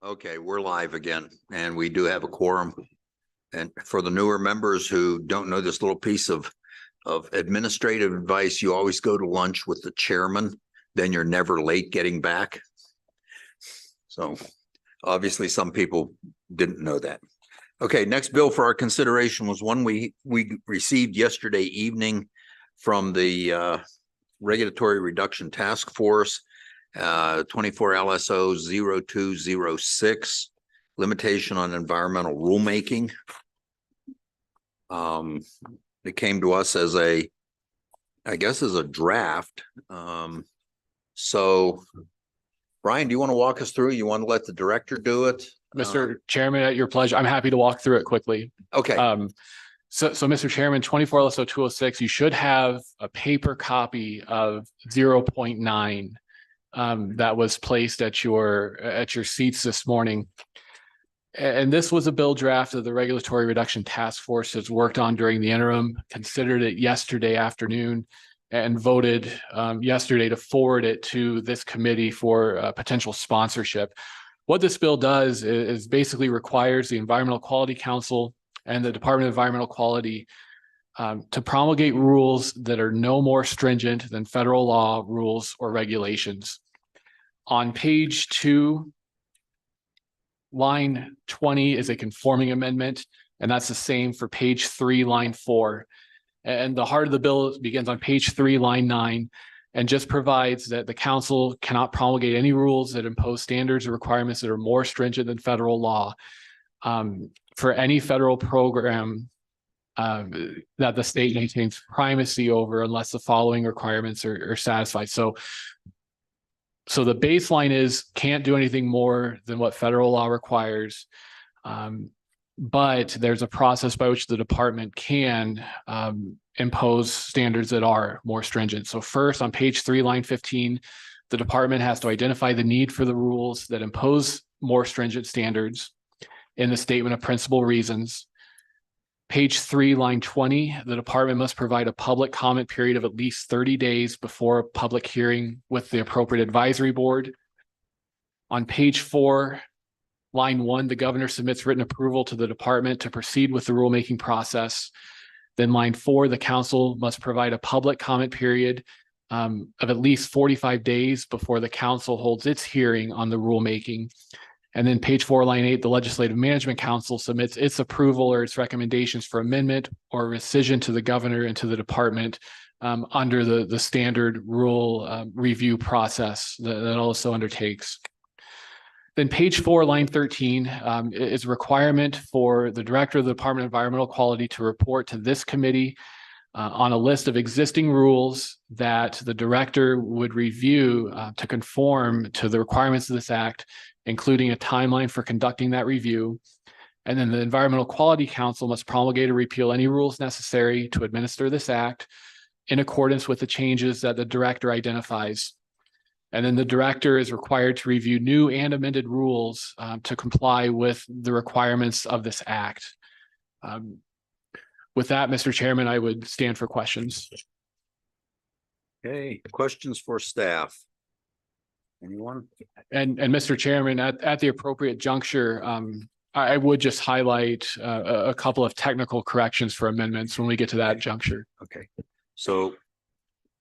Okay, we're live again, and we do have a quorum. And for the newer members who don't know this little piece of administrative advice, you always go to lunch with the chairman, then you're never late getting back. So obviously some people didn't know that. Okay, next bill for our consideration was one we received yesterday evening from the Regulatory Reduction Task Force. 24 LSO 0206, limitation on environmental rulemaking. It came to us as a draft. So Brian, do you want to walk us through? You want to let the director do it? Mr. Chairman, at your pleasure. I'm happy to walk through it quickly. Okay. So Mr. Chairman, 24 LSO 206, you should have a paper copy of 0.9 that was placed at your seats this morning. And this was a bill draft that the Regulatory Reduction Task Force has worked on during the interim, considered it yesterday afternoon, and voted yesterday to forward it to this committee for potential sponsorship. What this bill does is basically requires the Environmental Quality Council and the Department of Environmental Quality to promulgate rules that are no more stringent than federal law, rules, or regulations. On page 2, line 20 is a conforming amendment, and that's the same for page 3, line 4. And the heart of the bill begins on page 3, line 9, and just provides that the council cannot promulgate any rules that impose standards or requirements that are more stringent than federal law for any federal program that the state maintains primacy over unless the following requirements are satisfied. So the baseline is can't do anything more than what federal law requires, but there's a process by which the department can impose standards that are more stringent. So first, on page 3, line 15, the department has to identify the need for the rules that impose more stringent standards in the statement of principal reasons. Page 3, line 20, the department must provide a public comment period of at least 30 days before a public hearing with the appropriate advisory board. On page 4, line 1, the governor submits written approval to the department to proceed with the rulemaking process. Then line 4, the council must provide a public comment period of at least 45 days before the council holds its hearing on the rulemaking. And then page 4, line 8, the Legislative Management Council submits its approval or its recommendations for amendment or rescission to the governor and to the department under the standard rule review process that also undertakes. Then page 4, line 13 is a requirement for the director of the Department of Environmental Quality to report to this committee on a list of existing rules that the director would review to conform to the requirements of this act, including a timeline for conducting that review. And then the Environmental Quality Council must promulgate or repeal any rules necessary to administer this act in accordance with the changes that the director identifies. And then the director is required to review new and amended rules to comply with the requirements of this act. With that, Mr. Chairman, I would stand for questions. Okay, questions for staff? Anyone? And Mr. Chairman, at the appropriate juncture, I would just highlight a couple of technical corrections for amendments when we get to that juncture. Okay, so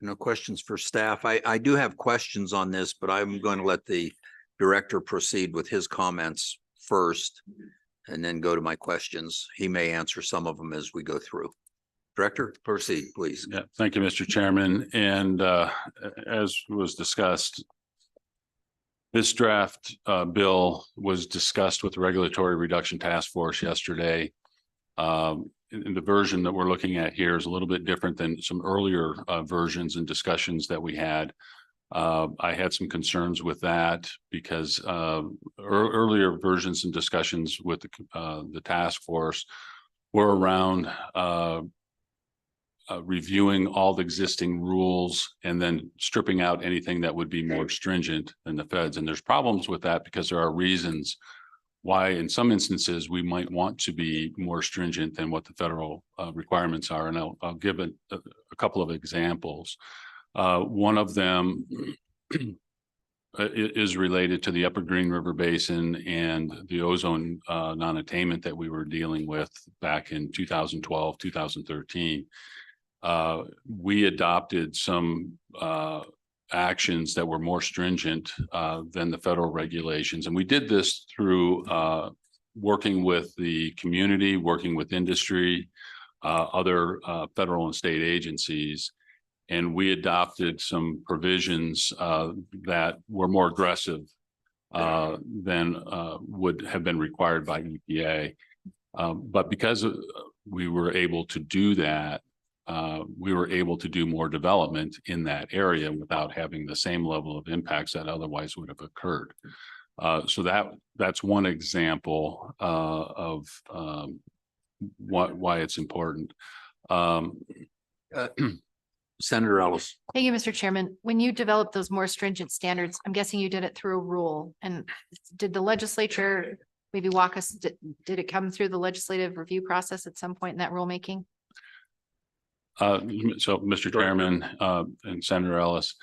no questions for staff. I do have questions on this, but I'm going to let the director proceed with his comments first and then go to my questions. He may answer some of them as we go through. Director, proceed, please. Yeah, thank you, Mr. Chairman. And as was discussed, this draft bill was discussed with the Regulatory Reduction Task Force yesterday. The version that we're looking at here is a little bit different than some earlier versions and discussions that we had. I had some concerns with that because earlier versions and discussions with the task force were around reviewing all the existing rules and then stripping out anything that would be more stringent than the feds. And there's problems with that because there are reasons why in some instances we might want to be more stringent than what the federal requirements are. And I'll give a couple of examples. One of them is related to the Upper Green River Basin and the ozone non-attainment that we were dealing with back in 2012, 2013. We adopted some actions that were more stringent than the federal regulations. And we did this through working with the community, working with industry, other federal and state agencies. And we adopted some provisions that were more aggressive than would have been required by EPA. But because we were able to do that, we were able to do more development in that area without having the same level of impacts that otherwise would have occurred. So that's one example of why it's important. Senator Ellis. Thank you, Mr. Chairman. When you developed those more stringent standards, I'm guessing you did it through a rule. And did the legislature maybe walk us, did it come through the legislative review process at some point in that rulemaking? So, Mr. Chairman, and Senator Ellis,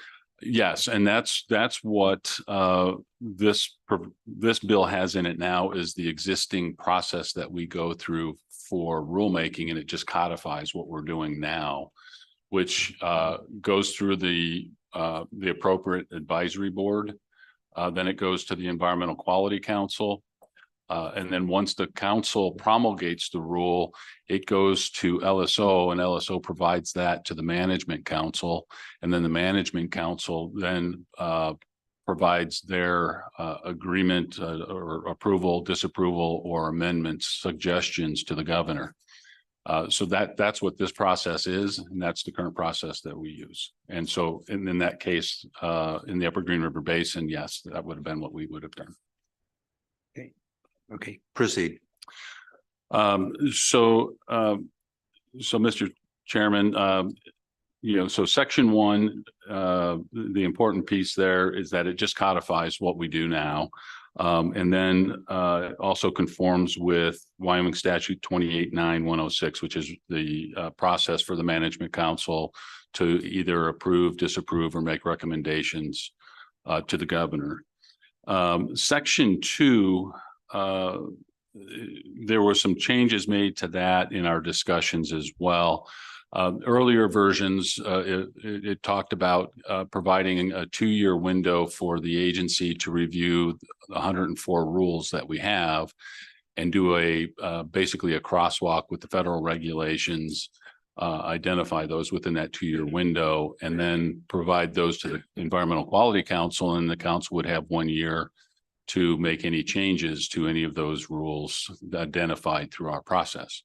yes, and that's what this bill has in it now is the existing process that we go through for rulemaking, and it just codifies what we're doing now, which goes through the appropriate advisory board. Then it goes to the Environmental Quality Council. And then once the council promulgates the rule, it goes to LSO, and LSO provides that to the management council. And then the management council then provides their agreement or approval, disapproval, or amendments, suggestions to the governor. So that's what this process is, and that's the current process that we use. And so in that case, in the Upper Green River Basin, yes, that would have been what we would have done. Okay, proceed. So Mr. Chairman, so section 1, the important piece there is that it just codifies what we do now. And then also conforms with Wyoming Statute 289106, which is the process for the management council to either approve, disapprove, or make recommendations to the governor. Section 2, there were some changes made to that in our discussions as well. Earlier versions, it talked about providing a 2-year window for the agency to review the 104 rules that we have and do basically a crosswalk with the federal regulations, identify those within that 2-year window, and then provide those to the Environmental Quality Council, and the council would have 1 year to make any changes to any of those rules identified through our process.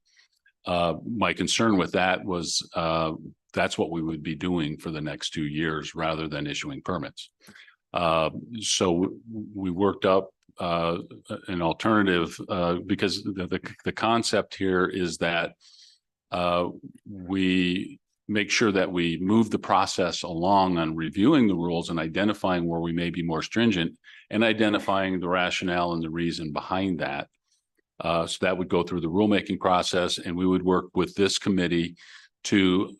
My concern with that was that's what we would be doing for the next 2 years rather than issuing permits. So we worked up an alternative because the concept here is that we make sure that we move the process along on reviewing the rules and identifying where we may be more stringent and identifying the rationale and the reason behind that. So that would go through the rulemaking process, and we would work with this committee to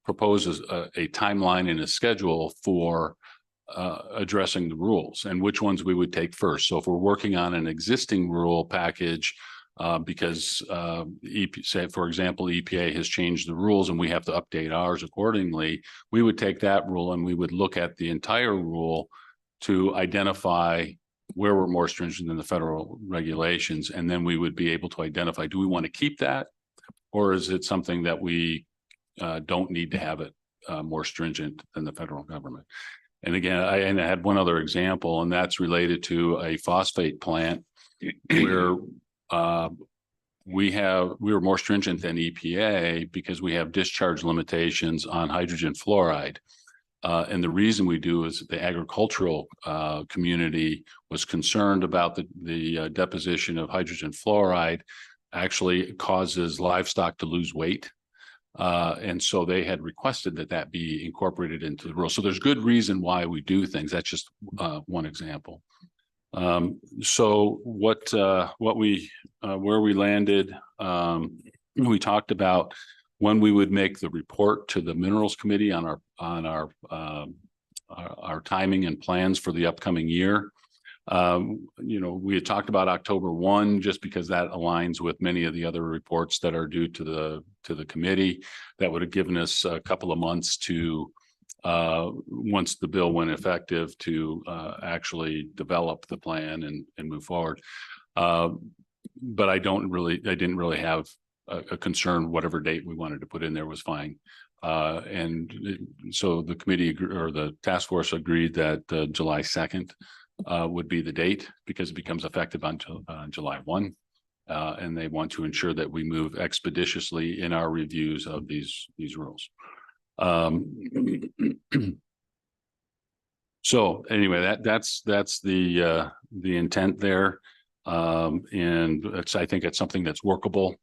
propose a timeline and a schedule for addressing the rules and which ones we would take first. So if we're working on an existing rule package, because say, for example, EPA has changed the rules and we have to update ours accordingly, we would take that rule and we would look at the entire rule to identify where we're more stringent than the federal regulations. And then we would be able to identify, do we want to keep that? Or is it something that we don't need to have it more stringent than the federal government? And again, I had one other example, and that's related to a phosphate plant where we were more stringent than EPA because we have discharge limitations on hydrogen fluoride. And the reason we do is the agricultural community was concerned about the deposition of hydrogen fluoride actually causes livestock to lose weight. And so they had requested that be incorporated into the rule. So there's good reason why we do things. That's just one example. So where we landed, we talked about when we would make the report to the Minerals Committee on our our timing and plans for the upcoming year. We had talked about October 1, just because that aligns with many of the other reports that are due to the committee. That would have given us a couple of months to, once the bill went effective, to actually develop the plan and move forward. But I didn't really have a concern. Whatever date we wanted to put in there was fine. So the committee or the task force agreed that July 2nd would be the date, because it becomes effective on July 1. And they want to ensure that we move expeditiously in our reviews of these rules. So anyway, that's the intent there. And I think it's something that's workable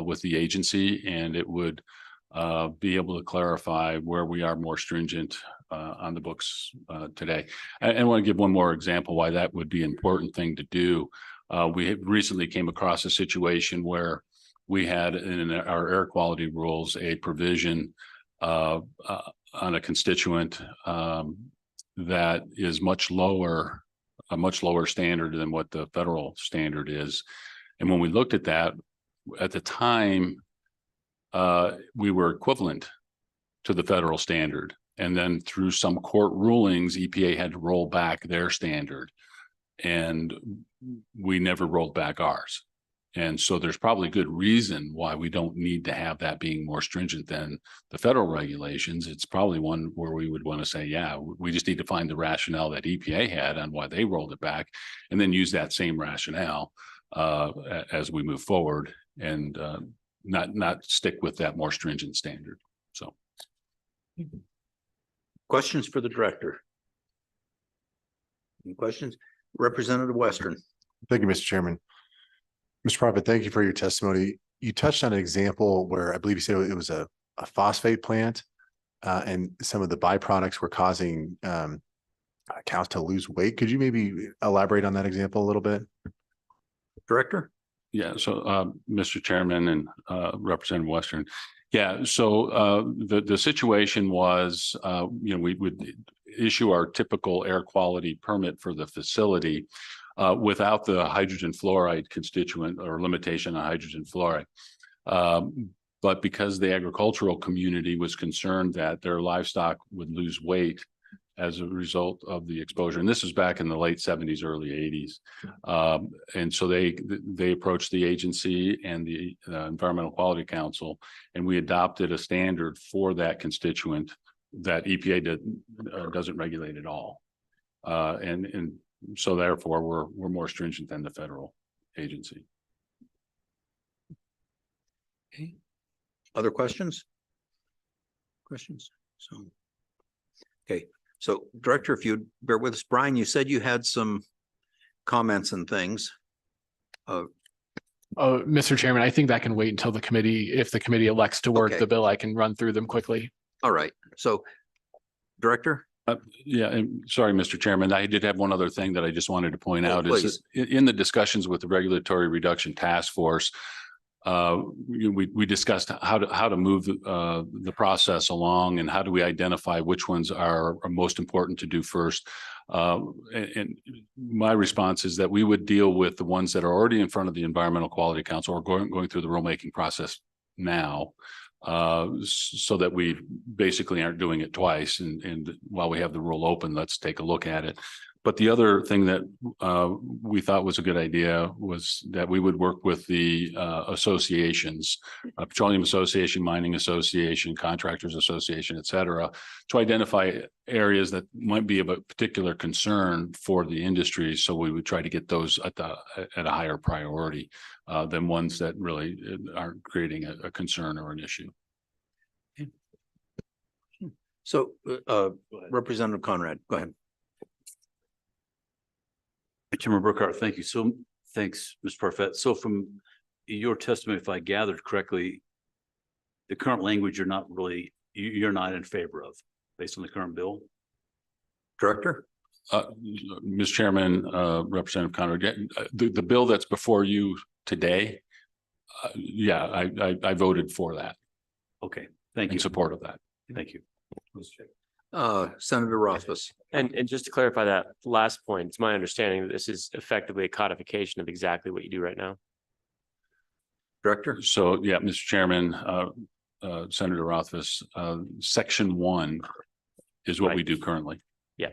with the agency, and it would be able to clarify where we are more stringent on the books today. I want to give one more example why that would be an important thing to do. We recently came across a situation where we had in our air quality rules a provision on a constituent that is a much lower standard than what the federal standard is. And when we looked at that, at the time, we were equivalent to the federal standard. And then through some court rulings, EPA had to roll back their standard, and we never rolled back ours. And so there's probably good reason why we don't need to have that being more stringent than the federal regulations. It's probably one where we would want to say, yeah, we just need to find the rationale that EPA had on why they rolled it back, and then use that same rationale as we move forward, and not stick with that more stringent standard. So. Questions for the director? Any questions? Representative Western. Thank you, Mr. Chairman. Mr. Prophet, thank you for your testimony. You touched on an example where I believe you said it was a phosphate plant, and some of the byproducts were causing cows to lose weight. Could you maybe elaborate on that example a little bit? Director? Yeah, so Mr. Chairman and Representative Western. Yeah, so the situation was, we would issue our typical air quality permit for the facility without the hydrogen fluoride constituent or limitation on hydrogen fluoride. But because the agricultural community was concerned that their livestock would lose weight as a result of the exposure, and this is back in the late 70s, early 80s. And so they approached the agency and the Environmental Quality Council, and we adopted a standard for that constituent that EPA doesn't regulate at all. And so therefore we're more stringent than the federal agency. Okay. Other questions? So, okay. So Director, if you'd bear with us, Brian, you said you had some comments and things. Mr. Chairman, I think that can wait until the committee, if the committee elects to work Okay. the bill, I can run through them quickly. All right. So Director? Yeah, and sorry, Mr. Chairman, I did have one other thing that I just wanted to point out is please. in the discussions with the Regulatory Reduction Task Force, we discussed how to move the process along, and how do we identify which ones are most important to do first. And my response is that we would deal with the ones that are already in front of the Environmental Quality Council, or going through the rulemaking process now, so that we basically aren't doing it twice. And while we have the rule open, let's take a look at it. But the other thing that we thought was a good idea was that we would work with the associations, Petroleum Association, Mining Association, Contractors Association, et cetera, to identify areas that might be of a particular concern for the industry. So we would try to get those at a higher priority than ones that really aren't creating a concern or an issue. So Representative Conrad, go ahead. Chairman Burkhart, thank you. So thanks, Mr. Parfett. So from your testimony, if I gathered correctly, the current language you're not in favor of based on the current bill? Director? Mr. Chairman, Representative Conrad, the bill that's before you today, I voted for that. Okay, thank In you. support of that. Thank you. Senator Rothfuss. And just to clarify that last point, it's my understanding that this is effectively a codification of exactly what you do right now. Director? So, yeah, Mr. Chairman, Senator Rothfuss, section 1 is what we Right. do currently. Yeah.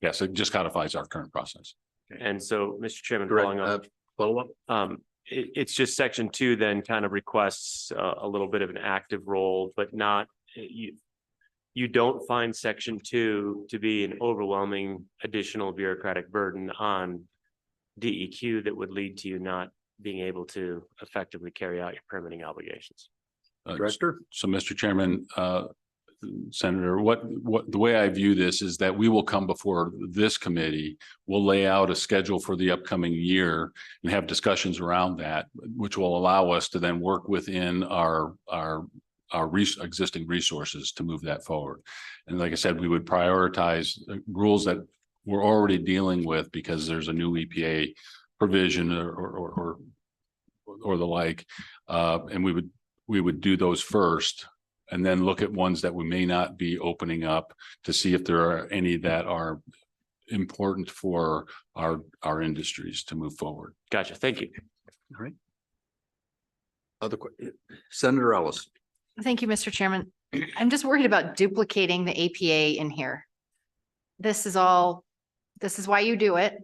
Yes, it just codifies our current process. And so, Mr. Chairman, Direct, following up, follow up? it's just section 2 then kind of requests a little bit of an active role, but not, you don't find section 2 to be an overwhelming additional bureaucratic burden on DEQ that would lead to you not being able to effectively carry out your permitting obligations. Director? So, Mr. Chairman, Senator, what the way I view this is that we will come before this committee. We'll lay out a schedule for the upcoming year and have discussions around that, which will allow us to then work within our existing resources to move that forward. And like I said, we would prioritize rules that we're already dealing with because there's a new EPA provision or the like. And we would do those first and then look at ones that we may not be opening up to see if there are any that are important for our industries to move forward. Gotcha. Thank you. All right. Senator Ellis. Thank you, Mr. Chairman. I'm just worried about duplicating the APA in here. This is why you do it.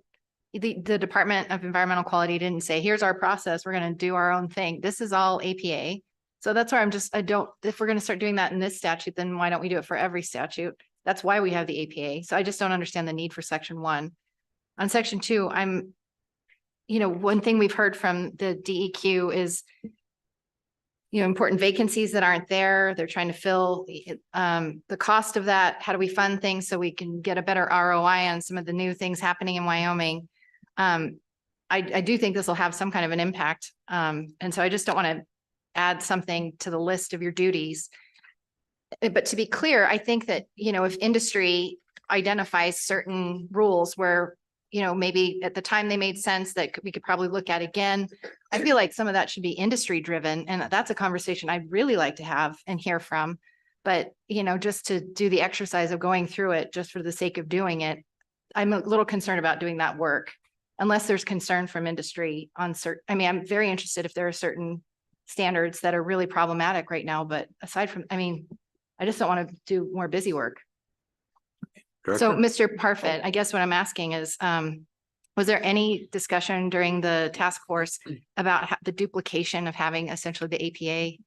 The Department of Environmental Quality didn't say, here's our process, we're going to do our own thing. This is all APA. So that's why if we're going to start doing that in this statute, then why don't we do it for every statute? That's why we have the APA. So I just don't understand the need for section 1. On section 2, one thing we've heard from the DEQ is, important vacancies that aren't there. They're trying to fill the cost of that. How do we fund things so we can get a better ROI on some of the new things happening in Wyoming? I do think this will have some kind of an impact. And so I just don't want to add something to the list of your duties. But to be clear, I think that, if industry identifies certain rules where, maybe at the time they made sense that we could probably look at again. I feel like some of that should be industry driven. And that's a conversation I'd really like to have and hear from. But, just to do the exercise of going through it just for the sake of doing it, I'm a little concerned about doing that work. Unless there's concern from industry on I'm very interested if there are certain standards that are really problematic right now. But aside from, I just don't want to do more busy work. So, Mr. Parfit, I guess what I'm asking is, was there any discussion during the task force about the duplication of having essentially the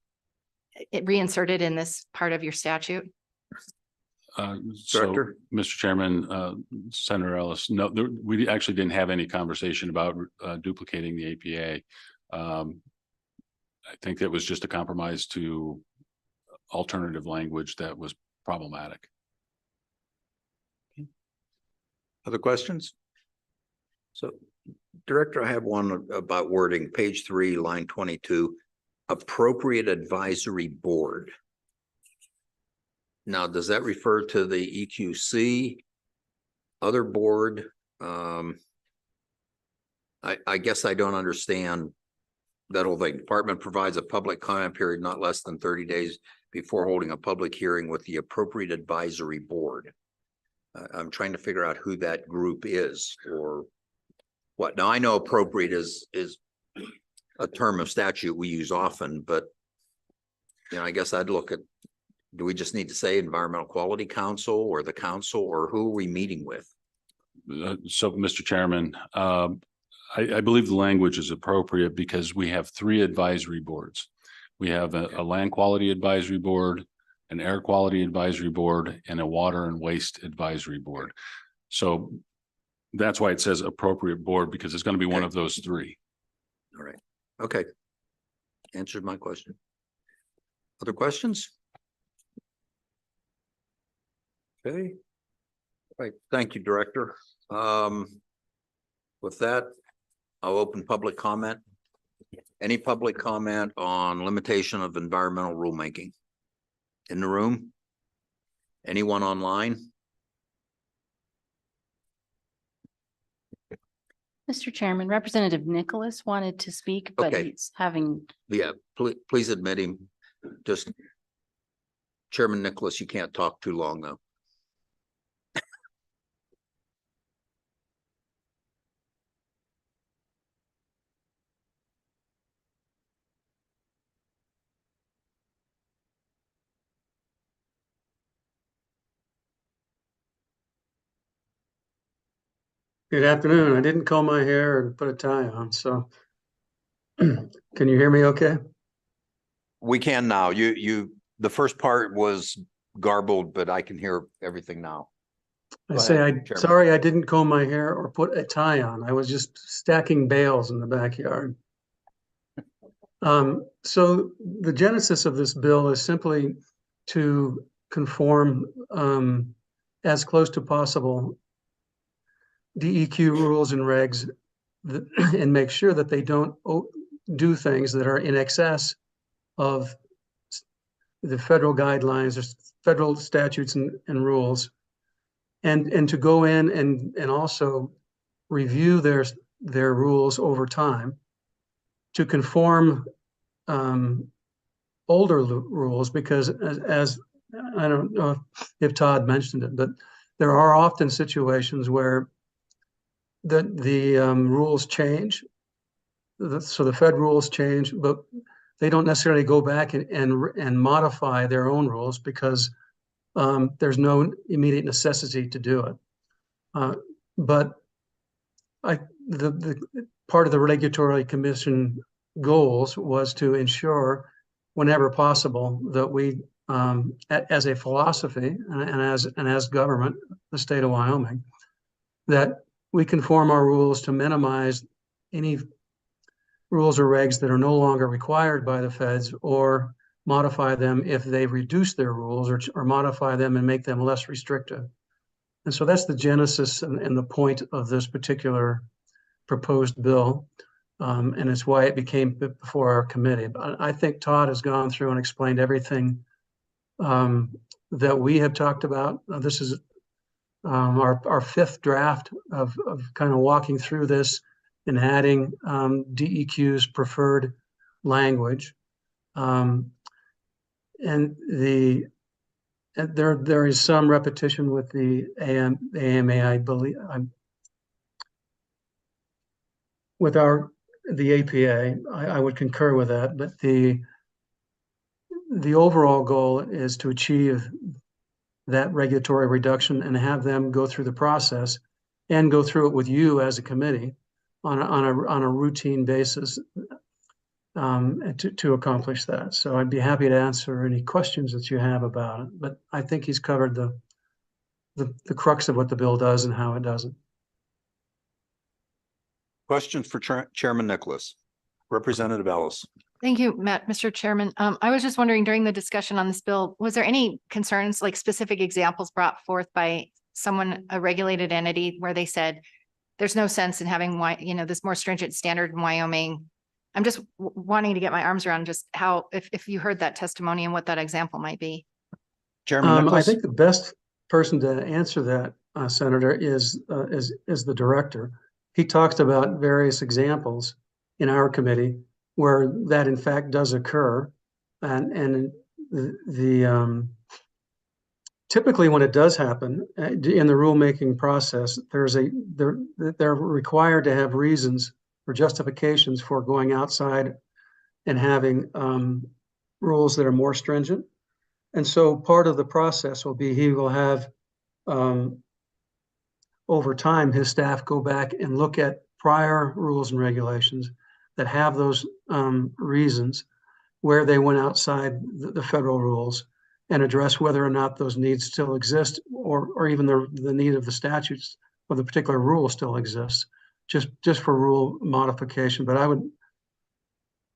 APA reinserted in this part of your statute? So, Director? Mr. Chairman, Senator Ellis, no, we actually didn't have any conversation about duplicating the APA. I think that was just a compromise to alternative language that was problematic. Other questions? So, Director, I have one about wording, page 3, line 22, appropriate advisory board. Now, does that refer to the EQC, other board? I guess I don't understand that whole thing. Department provides a public comment period not less than 30 days before holding a public hearing with the appropriate advisory board. I'm trying to figure out who that group is or what. Now, I know appropriate is a term of statute we use often, but I guess I'd look at, do we just need to say Environmental Quality Council or the council, or who are we meeting with? So, Mr. Chairman, I believe the language is appropriate because we have 3 advisory boards. We have a land quality advisory board, an air quality advisory board, and a water and waste advisory board. So that's why it says appropriate board, because it's going to be one of those 3. All right. Okay. Answered my question. Other questions? Okay. All right. Thank you, Director. With that, I'll open public comment. Any public comment on limitation of environmental rulemaking? In the room? Anyone online? Mr. Chairman, Representative Nicholas wanted to speak, but Okay. he's having, Yeah, please admit him. Just Chairman Nicholas, you can't talk too long though. Good afternoon. I didn't comb my hair and put a tie on, so can you hear me okay? We can now. The first part was garbled, but I can hear everything now. I Go say, ahead, Chairman. sorry, I didn't comb my hair or put a tie on. I was just stacking bales in the backyard. So the genesis of this bill is simply to conform as close to possible DEQ rules and regs and make sure that they don't do things that are in excess of the federal guidelines or federal statutes and rules. And to go in and also review their rules over time to conform older rules, because as I don't know if Todd mentioned it, but there are often situations where the rules change. So the Fed rules change, but they don't necessarily go back and modify their own rules because there's no immediate necessity to do it. But the part of the Regulatory Commission goals was to ensure, whenever possible, that we, as a philosophy and as government, the state of Wyoming, that we conform our rules to minimize any rules or regs that are no longer required by the feds, or modify them if they reduce their rules, or modify them and make them less restrictive. And so that's the genesis and the point of this particular proposed bill. And it's why it became before our committee. But I think Todd has gone through and explained everything that we have talked about. This is our fifth draft of kind of walking through this and adding DEQ's preferred language. And there is some repetition with the AMA, I believe, with the APA. I would concur with that, but the overall goal is to achieve that regulatory reduction and have them go through the process and go through it with you as a committee on a routine basis to accomplish that. So I'd be happy to answer any questions that you have about it, but I think he's covered the crux of what the bill does and how it does it. Questions for Chairman Nicholas? Representative Ellis. Thank you, Mr. Chairman. I was just wondering, during the discussion on this bill, was there any concerns, like specific examples brought forth by someone, a regulated entity, where they said there's no sense in having, this more stringent standard in Wyoming? I'm just wanting to get my arms around just how, if you heard that testimony and what that example might be. Chairman I Nicholas. think the best person to answer that, Senator, is the director. He talked about various examples in our committee where that in fact does occur, and typically when it does happen in the rulemaking process, they're required to have reasons or justifications for going outside and having rules that are more stringent. And so part of the process will be he will have over time his staff go back and look at prior rules and regulations that have those reasons where they went outside the federal rules, and address whether or not those needs still exist, or even the need of the statutes or the particular rule still exists, just for rule modification. But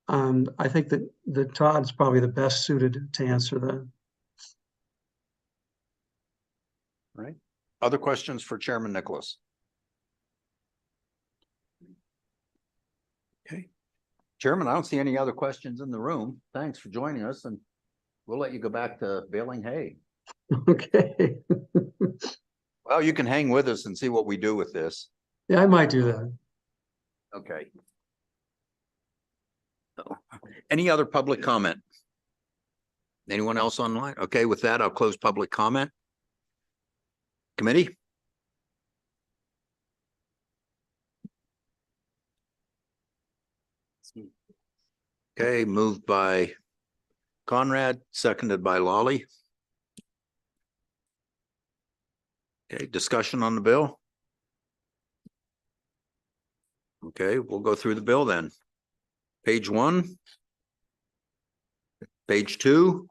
I think that Todd's probably the best suited to answer that. Right. Other questions for Chairman Nicholas? Okay. Chairman, I don't see any other questions in the room. Thanks for joining us, and we'll let you go back to baling hay. Okay. Well, you can hang with us and see what we do with this. Yeah, I might do that. Okay. So, any other public comment? Anyone else online? Okay, with that, I'll close public comment. Committee? Okay, moved by Conrad, seconded by Lawley. Okay, discussion on the bill? Okay, we'll go through the bill then. Page 1. Page 2.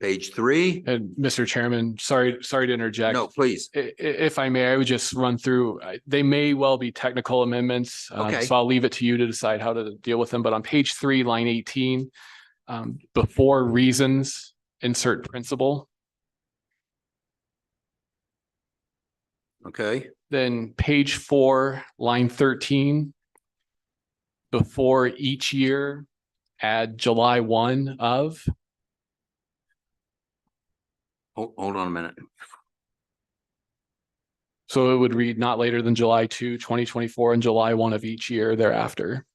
Page 3. And Mr. Chairman, sorry to interject. No, please. If I may, I would just run through, they may well be technical amendments. Okay. So I'll leave it to you to decide how to deal with them. But on page 3, line 18, before reasons, insert principle. Okay, Then page 4, line 13, before each year, add July 1 of. hold on a minute. So it would read not later than July 2, 2024, and July 1 of each year thereafter.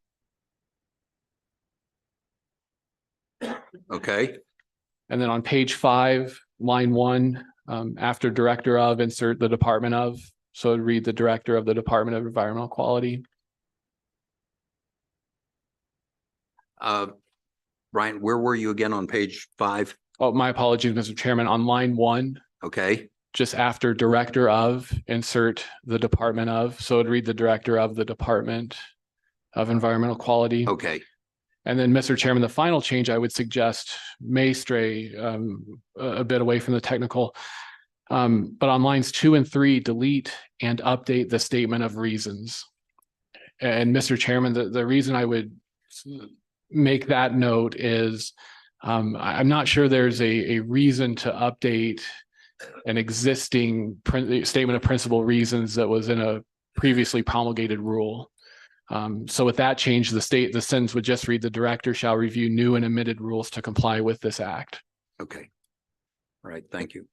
Okay, And then on page 5, line 1, after director of, insert the department of. So it'd read the director of the Department of Environmental Quality. Ryan, where were you again on page 5? Oh, my apologies, Mr. Chairman. On line 1, Okay, just after director of, insert the department of. So it'd read the director of the Department of Environmental Quality. okay, And then, Mr. Chairman, the final change I would suggest may stray a bit away from the technical. But on lines 2 and 3, delete and update the statement of reasons. And Mr. Chairman, the reason I would make that note is I'm not sure there's a reason to update an existing statement of principal reasons that was in a previously promulgated rule. So with that change, the sentence would just read, the director shall review new and amended rules to comply with this act. okay. All right, thank you.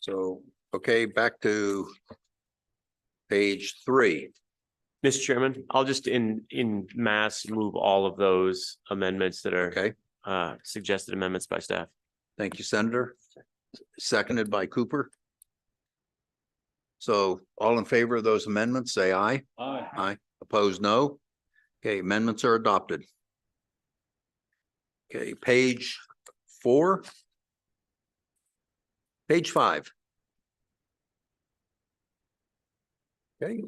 So, okay, back to page 3. Mr. Chairman, I'll just in mass move all of those amendments that are Okay, suggested amendments by staff. thank you, Senator. Seconded by Cooper. So all in favor of those amendments, say aye. Aye. Aye. Opposed, no. Okay, amendments are adopted. Okay, page 4. Page 5. Okay.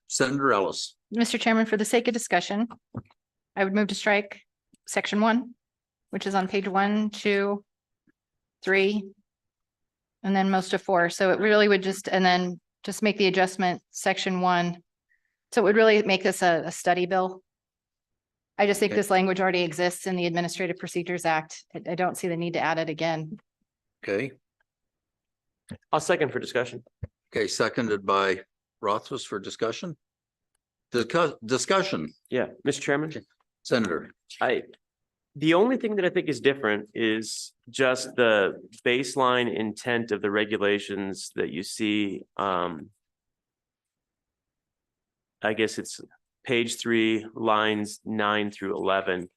Senator Ellis. Mr. Chairman, for the sake of discussion, I would move to strike section 1, which is on page 1, 2, 3, and then most of 4. So it really would just, and then just make the adjustment, section 1. So it would really make this a study bill. I just think Okay. this language already exists in the Administrative Procedures Act. I don't see the need to add it again. Okay, I'll second for discussion. okay, seconded by Rothfuss for discussion. Discussion, Yeah, Mr. Chairman, Senator. the only thing that I think is different is just the baseline intent of the regulations that you see. I guess it's page 3, lines 9 through 11.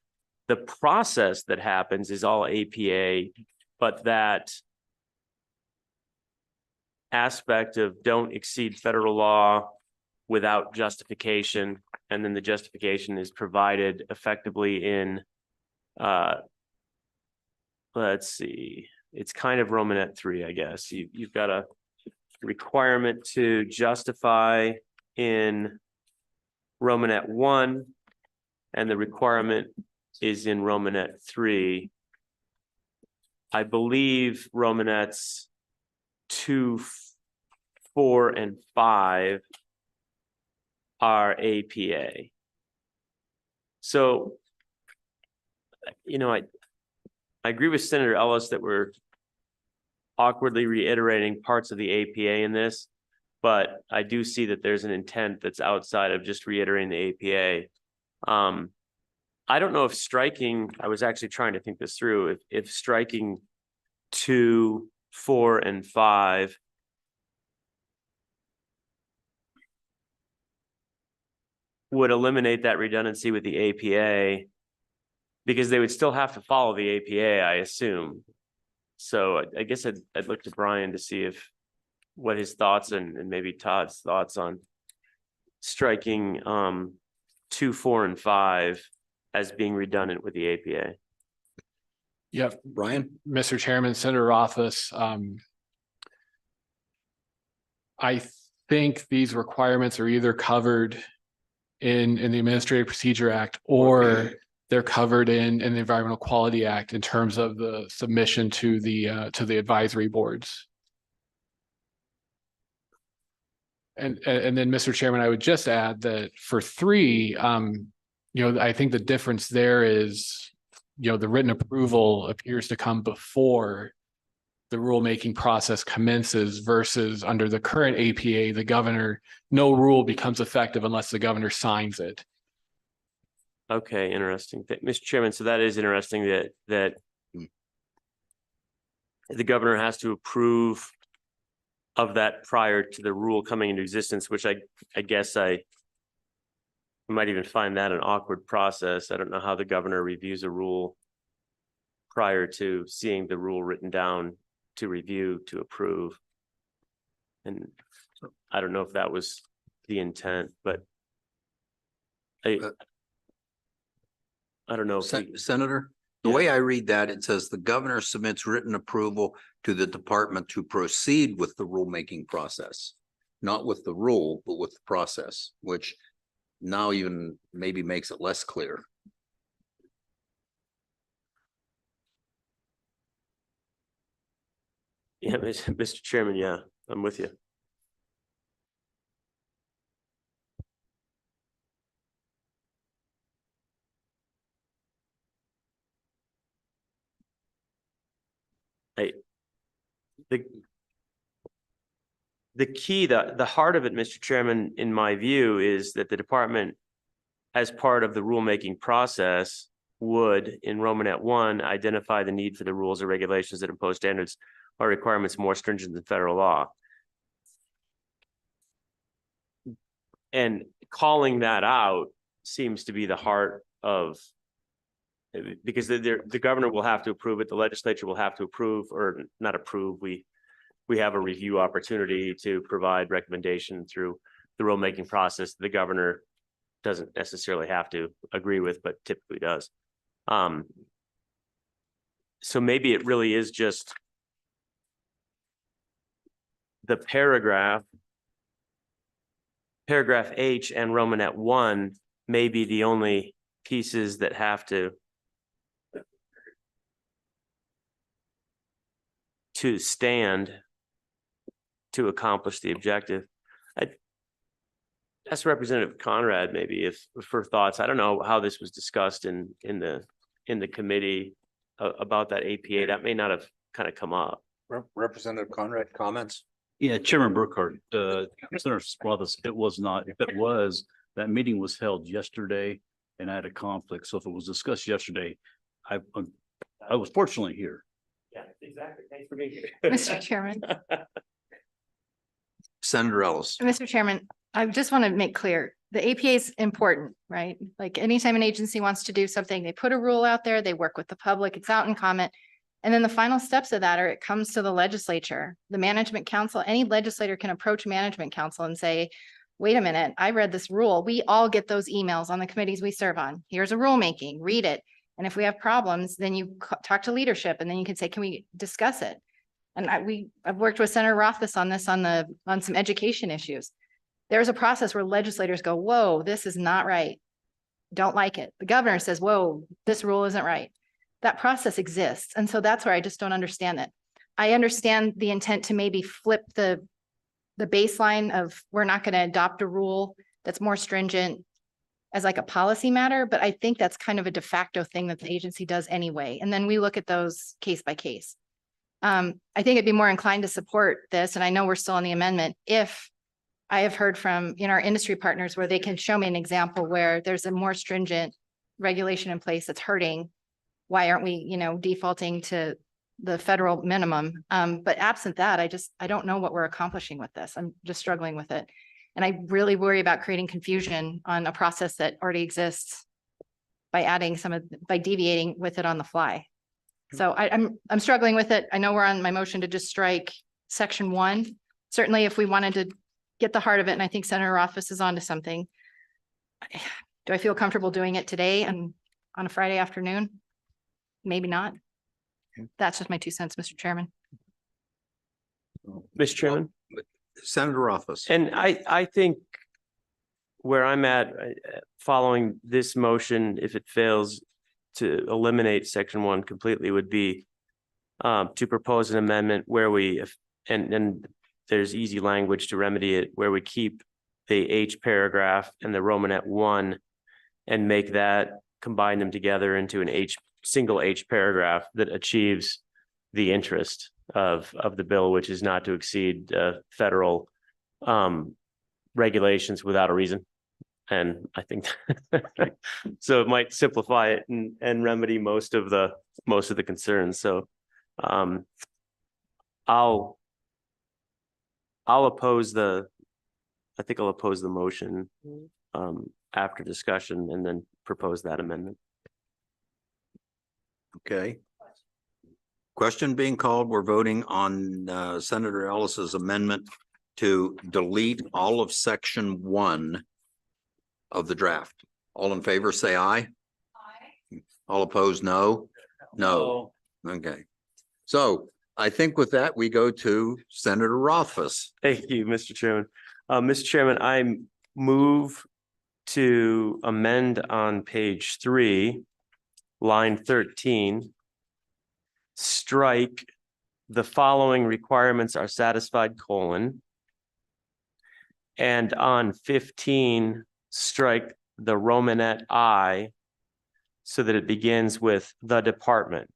The process that happens is all APA, but that aspect of don't exceed federal law without justification, and then the justification is provided effectively in let's see, it's kind of Romanet 3, I guess. You've got a requirement to justify in Romanet 1, and the requirement is in Romanet 3. I believe Romanets 2, 4, and 5 are APA. So, I agree with Senator Ellis that we're awkwardly reiterating parts of the APA in this, but I do see that there's an intent that's outside of just reiterating the APA. I don't know if striking, I was actually trying to think this through, if striking 2, 4, and 5 would eliminate that redundancy with the APA, because they would still have to follow the APA, I assume. So I guess I'd look to Brian to see what his thoughts and maybe Todd's thoughts on striking 2, 4, and 5 as being redundant with the APA. Yep, Brian? Mr. Chairman, Senator Rothfuss, I think these requirements are either covered in the Administrative Procedure Act or they're covered in the Environmental Quality Act in terms of the submission to the advisory boards. And then, Mr. Chairman, I would just add that for 3, I think the difference there is, the written approval appears to come before the rulemaking process commences versus under the current APA, the governor, no rule becomes effective unless the governor signs it. Okay, interesting. Mr. Chairman, so that is interesting that the governor has to approve of that prior to the rule coming into existence, which I guess I might even find that an awkward process. I don't know how the governor reviews a rule prior to seeing the rule written down to review, to approve. And I don't know if that was the intent, but I don't know. Senator, the way I read that, it says the governor submits written approval to the department to proceed with the rulemaking process, not with the rule, but with the process, which now even maybe makes it less clear. Yeah, Mr. Chairman, yeah, I'm with you. The key, the heart of it, Mr. Chairman, in my view, is that the department, as part of the rulemaking process, would, in Romanet 1, identify the need for the rules or regulations that impose standards or requirements more stringent than federal law. And calling that out seems to be the heart of, because the governor will have to approve it, the legislature will have to approve, or not approve, we have a review opportunity to provide recommendation through the rulemaking process. The governor doesn't necessarily have to agree with, but typically does. So maybe it really is just the paragraph H and Romanet 1 may be the only pieces that have to stand to accomplish the objective. That's Representative Conrad, maybe if for thoughts. I don't know how this was discussed in the committee about that APA. That may not have kind of come up. Representative Conrad, comments? Yeah, Chairman Burkhart, Senator Swathis, it was not. If it was, that meeting was held yesterday and I had a conflict. So if it was discussed yesterday, I was fortunately here. Yeah, exactly. Thanks for being here. Mr. Chairman. Senator Ellis. Mr. Chairman, I just want to make clear, the APA is important, right? Like anytime an agency wants to do something, they put a rule out there, they work with the public, it's out in comment. And then the final steps of that are it comes to the legislature, the management council. Any legislator can approach management council and say, wait a minute, I read this rule. We all get those emails on the committees we serve on. Here's a rulemaking, read it. And if we have problems, then you talk to leadership and then you can say, can we discuss it? And I've worked with Senator Rothfuss on this on some education issues. There's a process where legislators go, whoa, this is not right. Don't like it. The governor says, whoa, this rule isn't right. That process exists. And so that's where I just don't understand it. I understand the intent to maybe flip the baseline of we're not going to adopt a rule that's more stringent as like a policy matter, but I think that's kind of a de facto thing that the agency does anyway. And then we look at those case by case. I think I'd be more inclined to support this, and I know we're still on the amendment, if I have heard from our industry partners where they can show me an example where there's a more stringent regulation in place that's hurting. Why aren't we, defaulting to the federal minimum? But absent that, I don't know what we're accomplishing with this. I'm just struggling with it. And I really worry about creating confusion on a process that already exists by adding by deviating with it on the fly. So I'm struggling with it. I know we're on my motion to just strike section 1. Certainly if we wanted to get the heart of it, and I think Senator Rothfuss is onto something. Do I feel comfortable doing it today and on a Friday afternoon? Maybe not. That's just my 2 cents, Mr. Chairman. Mr. Chairman. Senator Office. And I think where I'm at, following this motion, if it fails to eliminate section 1 completely, would be to propose an amendment where we, and there's easy language to remedy it, where we keep the H paragraph and the Romanet 1 and make that, combine them together into an single H paragraph that achieves the interest of the bill, which is not to exceed federal regulations without a reason. And I think so it might simplify it and remedy most of the concerns. So I'll oppose the motion after discussion and then propose that amendment. Okay. Question being called. We're voting on Senator Ellis's amendment to delete all of section 1 of the draft. All in favor, say aye. Aye. All opposed, no? No. Okay. So I think with that, we go to Senator Rothfuss. Thank you, Mr. Chairman. Mr. Chairman, I move to amend on page 3, line 13, strike the following requirements are satisfied, colon. And on 15, strike the Romanet I so that it begins with the department.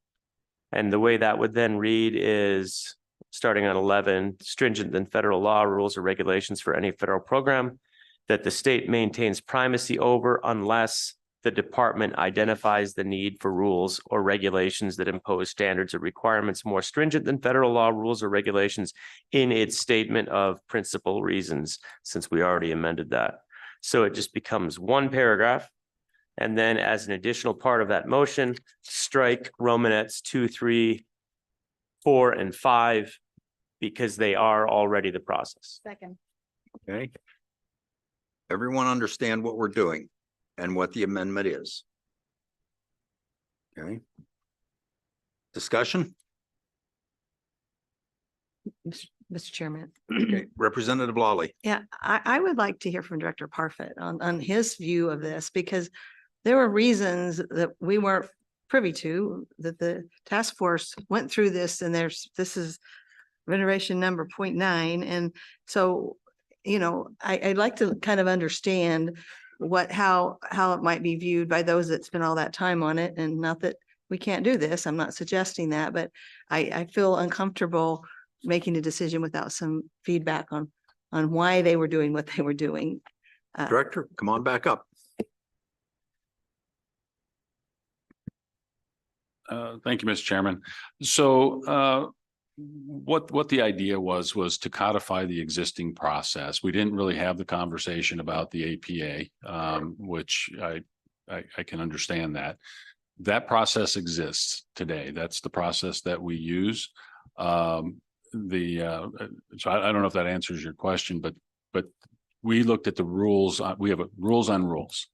And the way that would then read is, starting on 11, stringent than federal law, rules or regulations for any federal program that the state maintains primacy over unless the department identifies the need for rules or regulations that impose standards or requirements more stringent than federal law, rules or regulations in its statement of principal reasons, since we already amended that. So it just becomes one paragraph. And then as an additional part of that motion, strike Romanets 2, 3, 4, and 5, because they are already the process. Second. Okay. Everyone understand what we're doing and what the amendment is? Okay. Discussion? Mr. Chairman. Okay. Representative Lawley. Yeah, I would like to hear from Director Parfit on his view of this, because there were reasons that we weren't privy to, that the task force went through this, and this is reiteration number 0.9. And so, you know, I'd like to kind of understand how it might be viewed by those that spent all that time on it. And not that we can't do this, I'm not suggesting that, but I feel uncomfortable making a decision without some feedback on why they were doing what they were doing. Director, come on back up. Thank you, Mr. Chairman. So what the idea was to codify the existing process. We didn't really have the conversation about the APA, which I can understand that. That process exists today. That's the process that we use. So I don't know if that answers your question, but we looked at the rules. We have rules on rules.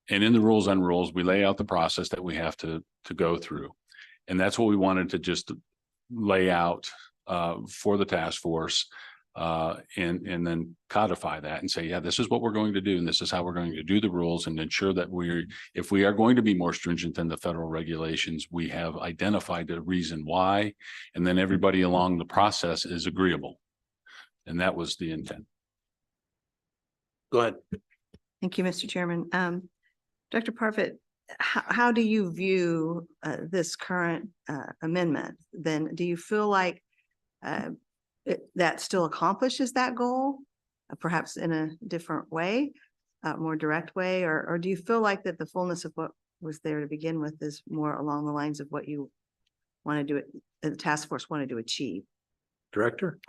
And in the rules on rules, we lay out the process that we have to go through. And that's what we wanted to just lay out for the task force and then codify that and say, yeah, this is what we're going to do. And this is how we're going to do the rules, and ensure that if we are going to be more stringent than the federal regulations, we have identified the reason why, and then everybody along the process is agreeable. And that was the intent. Go ahead. Thank you, Mr. Chairman. Dr. Parfit, how do you view this current amendment? Then do you feel like that still accomplishes that goal, perhaps in a different way, more direct way, or do you feel like that the fullness of what was there to begin with is more along the lines of what you want to do, the task force wanted to achieve? Director?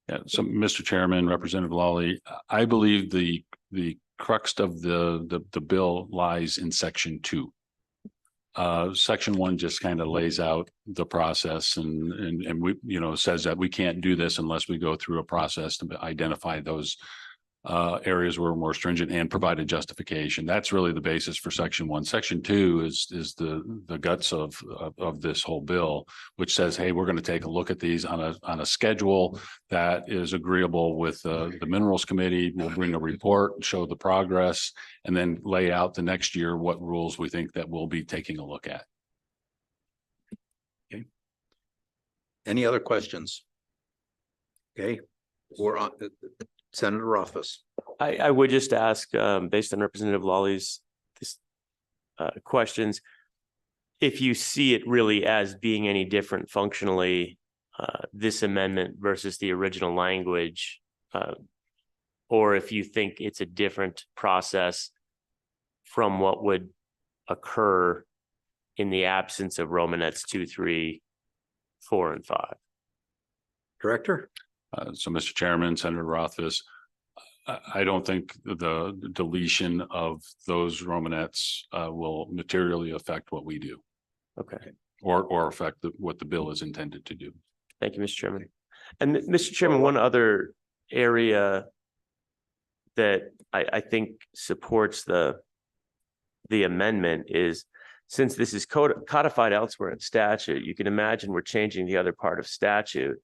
Yeah, so Mr. Chairman, Representative Lawley, I believe the crux of the bill lies in section 2. Section 1 just kind of lays out the process and we, says that we can't do this unless we go through a process to identify those areas were more stringent and provided justification. That's really the basis for section 1. Section 2 is the guts of this whole bill, which says, hey, we're going to take a look at these on a schedule that is agreeable with the Minerals Committee. We'll bring a report, show the progress, and then lay out the next year what rules we think that we'll be taking a look at. Okay. Any other questions? Okay, we're on Senator Office. I would just ask, based on Representative Lawley's questions, if you see it really as being any different functionally, this amendment versus the original language, or if you think it's a different process from what would occur in the absence of Romanets 2, 3, 4, and 5. Director? So, Mr. Chairman, Senator Rothfuss, I don't think the deletion of those Romanets will materially affect what we do. Okay. Or affect what the bill is intended to do. Thank you, Mr. Chairman. And Mr. Chairman, one other area that I think supports the amendment is, since this is codified elsewhere in statute, you can imagine we're changing the other part of statute,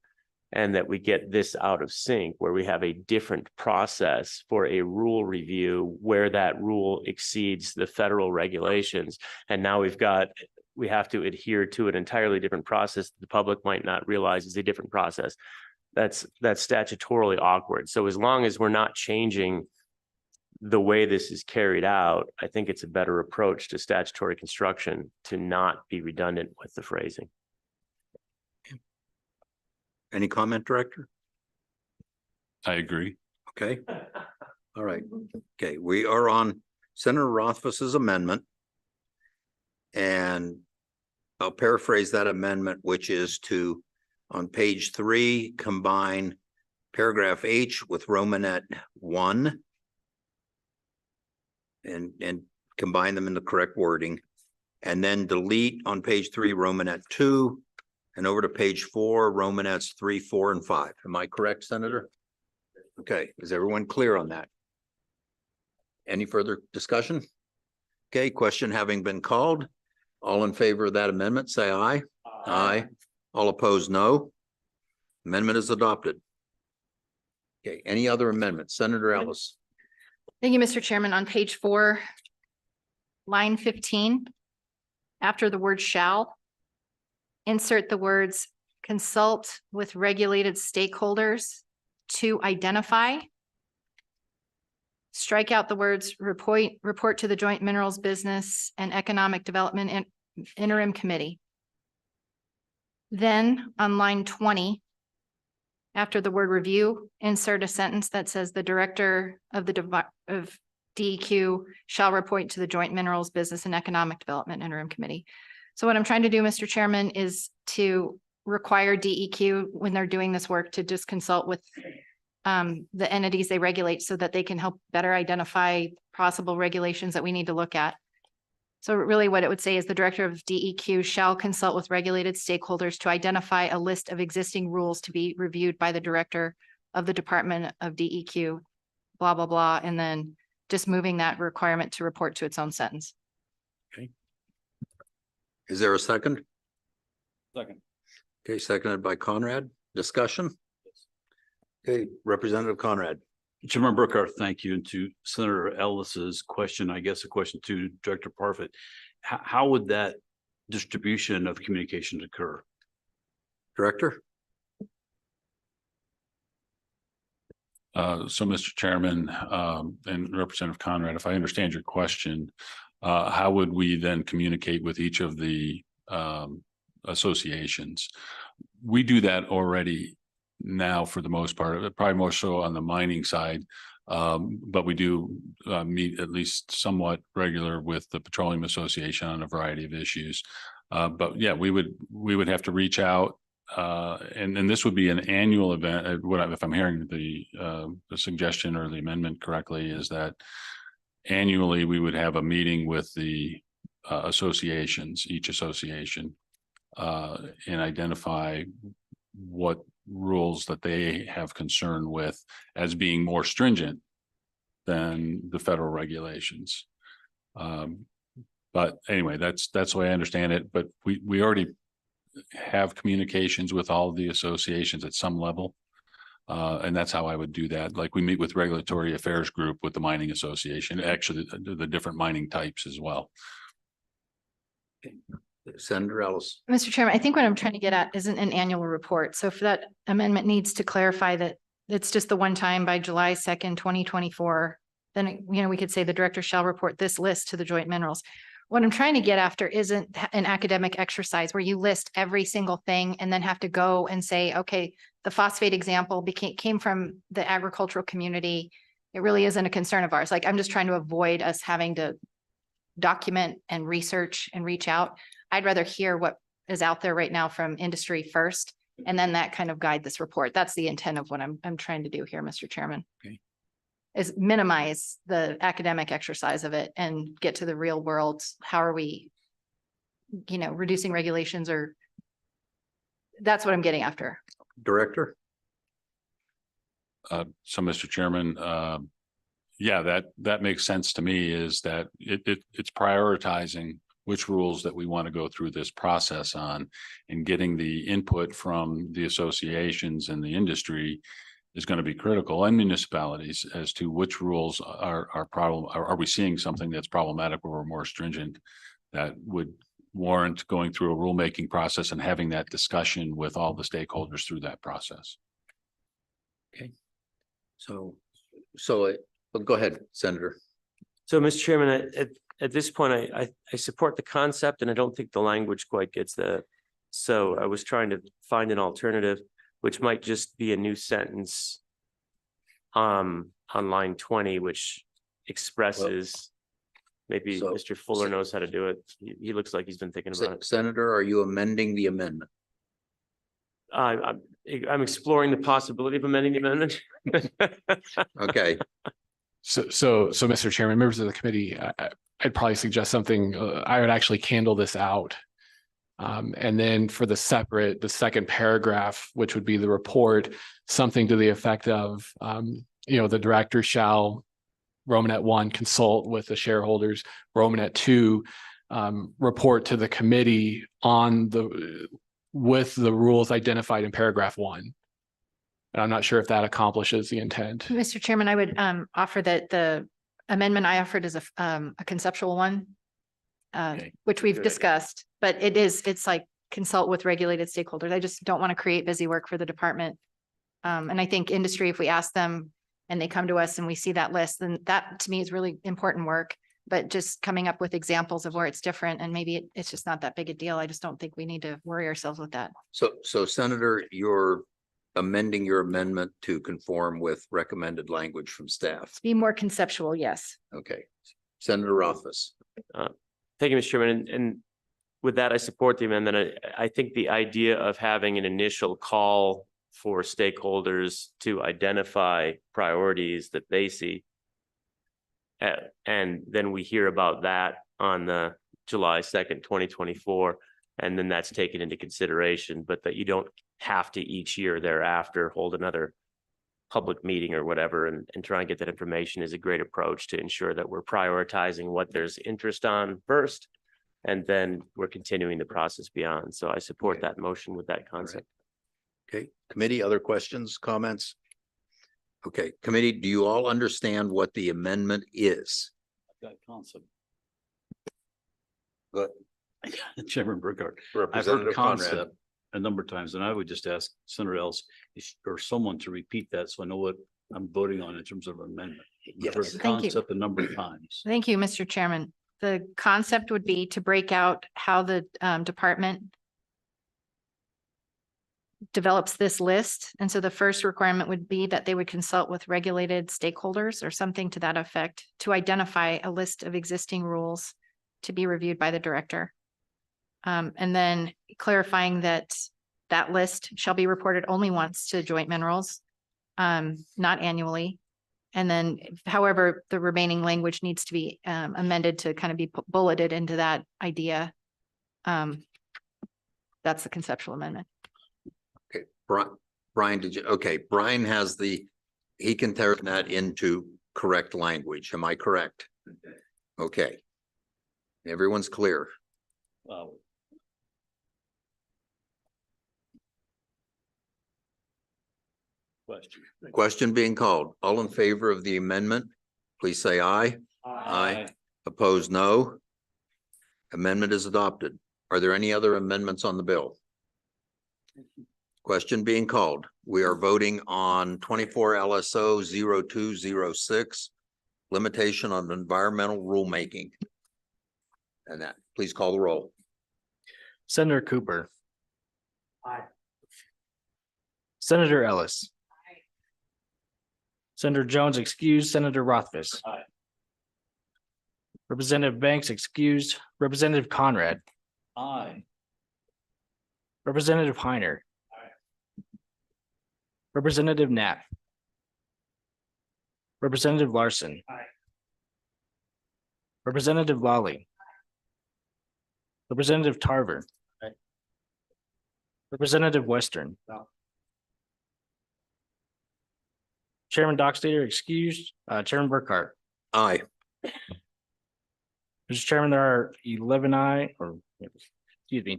and that we get this out of sync where we have a different process for a rule review where that rule exceeds the federal regulations. And now we have to adhere to an entirely different process the public might not realize is a different process. That's statutorily awkward. So as long as we're not changing the way this is carried out, I think it's a better approach to statutory construction to not be redundant with the phrasing. Any comment, Director? I agree. Okay. All right. Okay, we are on Senator Rothfuss's amendment. And I'll paraphrase that amendment, which is to, on page 3, combine paragraph H with Romanet 1 and combine them in the correct wording, and then delete on page 3 Romanet 2 and over to page 4 Romanets 3, 4, and 5. Am I correct, Senator? Okay, is everyone clear on that? Any further discussion? Okay, question having been called. All in favor of that amendment, say aye. Aye. All opposed, no. Amendment is adopted. Okay, any other amendments? Senator Ellis. Thank you, Mr. Chairman. On page 4, line 15, after the word shall, insert the words consult with regulated stakeholders to identify. Strike out the words report to the Joint Minerals Business and Economic Development Interim Committee. Then on line 20, after the word review, insert a sentence that says the director of DEQ shall report to the Joint Minerals Business and Economic Development Interim Committee. So what I'm trying to do, Mr. Chairman, is to require DEQ, when they're doing this work, to just consult with the entities they regulate so that they can help better identify possible regulations that we need to look at. So really what it would say is the director of DEQ shall consult with regulated stakeholders to identify a list of existing rules to be reviewed by the director of the Department of DEQ, blah, blah, blah, and then just moving that requirement to report to its own sentence. Okay. Is there a second? Second. Okay, seconded by Conrad. Discussion? Okay, Representative Conrad. Chairman Brookhart, thank you. And to Senator Ellis's question, I guess a question to Director Parfit, how would that distribution of communications occur? Director? So, Mr. Chairman, and Representative Conrad, if I understand your question, how would we then communicate with each of the associations? We do that already now for the most part, probably more so on the mining side. But we do meet at least somewhat regular with the Petroleum Association on a variety of issues. But yeah, we would have to reach out, and this would be an annual event. If I'm hearing the suggestion or the amendment correctly, is that annually we would have a meeting with the associations, each association, and identify what rules that they have concern with as being more stringent than the federal regulations. But anyway, that's the way I understand it, but we already have communications with all of the associations at some level. And that's how I would do that. Like we meet with Regulatory Affairs Group with the Mining Association, actually the different mining types as well. Senator Ellis. Mr. Chairman, I think what I'm trying to get at isn't an annual report. So if that amendment needs to clarify that it's just the one time by July 2nd, 2024, then, we could say the director shall report this list to the joint minerals. What I'm trying to get after isn't an academic exercise where you list every single thing and then have to go and say, okay, the phosphate example came from the agricultural community. It really isn't a concern of ours. Like, I'm just trying to avoid us having to document and research and reach out. I'd rather hear what is out there right now from industry first, and then that kind of guide this report. That's the intent of what I'm trying to do here, Mr. Chairman. Okay. Is minimize the academic exercise of it and get to the real world. How are we, reducing regulations, or that's what I'm getting after. Director. So Mr. Chairman, yeah, that makes sense to me, is that it's prioritizing which rules that we want to go through this process on, and getting the input from the associations and the industry is going to be critical, and municipalities, as to which rules are we seeing something that's problematic or more stringent that would warrant going through a rulemaking process and having that discussion with all the stakeholders through that process. Okay. So go ahead, Senator. So, Mr. Chairman, at this point, I support the concept, and I don't think the language quite gets that. So I was trying to find an alternative, which might just be a new sentence on line 20, which expresses, maybe so- Mr. Fuller knows how to do it. He looks like he's been thinking about it. Senator, are you amending the amendment? I'm exploring the possibility of amending the amendment. Okay. So, Mr. Chairman, members of the committee, I'd probably suggest something. I would actually candle this out. And then for the second paragraph, which would be the report, something to the effect of, the director shall, Romanet 1, consult with the shareholders, Romanet 2, report to the committee with the rules identified in paragraph 1. And I'm not sure if that accomplishes the intent. Mr. Chairman, I would offer that the amendment I offered is a conceptual one, which we've discussed, but it's like consult with regulated stakeholders. I just don't want to create busy work for the department. And I think industry, if we ask them and they come to us and we see that list, then that to me is really important work. But just coming up with examples of where it's different, and maybe it's just not that big a deal. I just don't think we need to worry ourselves with that. So Senator, you're amending your amendment to conform with recommended language from staff. Be more conceptual, yes. Okay. Senator Rothfuss. Thank you, Mr. Chairman. And with that, I support the amendment. I think the idea of having an initial call for stakeholders to identify priorities that they see, and then we hear about that on the July 2nd, 2024, and then that's taken into consideration, but that you don't have to each year thereafter hold another public meeting or whatever and try and get that information is a great approach to ensure that we're prioritizing what there's interest on first, and then we're continuing the process beyond. So I support that motion with that concept. Okay, committee, other questions, comments? Okay, committee, do you all understand what the amendment is? I've got concept. Good. Chairman Burkhardt, I've Representative heard Conrad. concept a number of times, and I would just ask Senator Ellis or someone to repeat that so I know what I'm voting on in terms of amendment. I've heard Yes. Thank you. concept a number of times. Thank you, Mr. Chairman. The concept would be to break out how the department develops this list. And so the first requirement would be that they would consult with regulated stakeholders or something to that effect to identify a list of existing rules to be reviewed by the director. And then clarifying that that list shall be reported only once to Joint Minerals, not annually. And then however, the remaining language needs to be amended to kind of be bulleted into that idea. That's the conceptual amendment. Okay, Brian, Brian, Brian has he can turn that into correct language. Am I correct? Okay. Everyone's clear. Question. Question being called. All in favor of the amendment, please say aye. Aye. Opposed, no. Amendment is adopted. Are there any other amendments on the bill? Question being called. We are voting on 24 LSO 0206, limitation on environmental rulemaking. And that, please call the roll. Senator Cooper. Senator Ellis. Senator Jones excused, Senator Rothfuss. Representative Banks excused, Representative Conrad, Aye. Representative Heiner. Representative Knapp. Representative Larson. Representative Lawley. Representative Tarver. Representative Western. Chairman Dockstader excused, Chairman Burkhart. Aye. Mr. Chairman, there are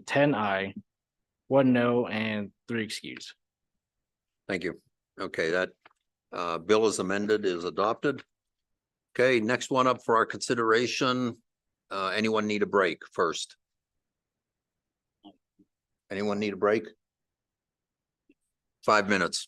10 aye, 1 no, and 3 excused. Thank you. Okay, that bill is amended, is adopted. Okay, next one up for our consideration. Anyone need a break first? Anyone need a break? 5 minutes.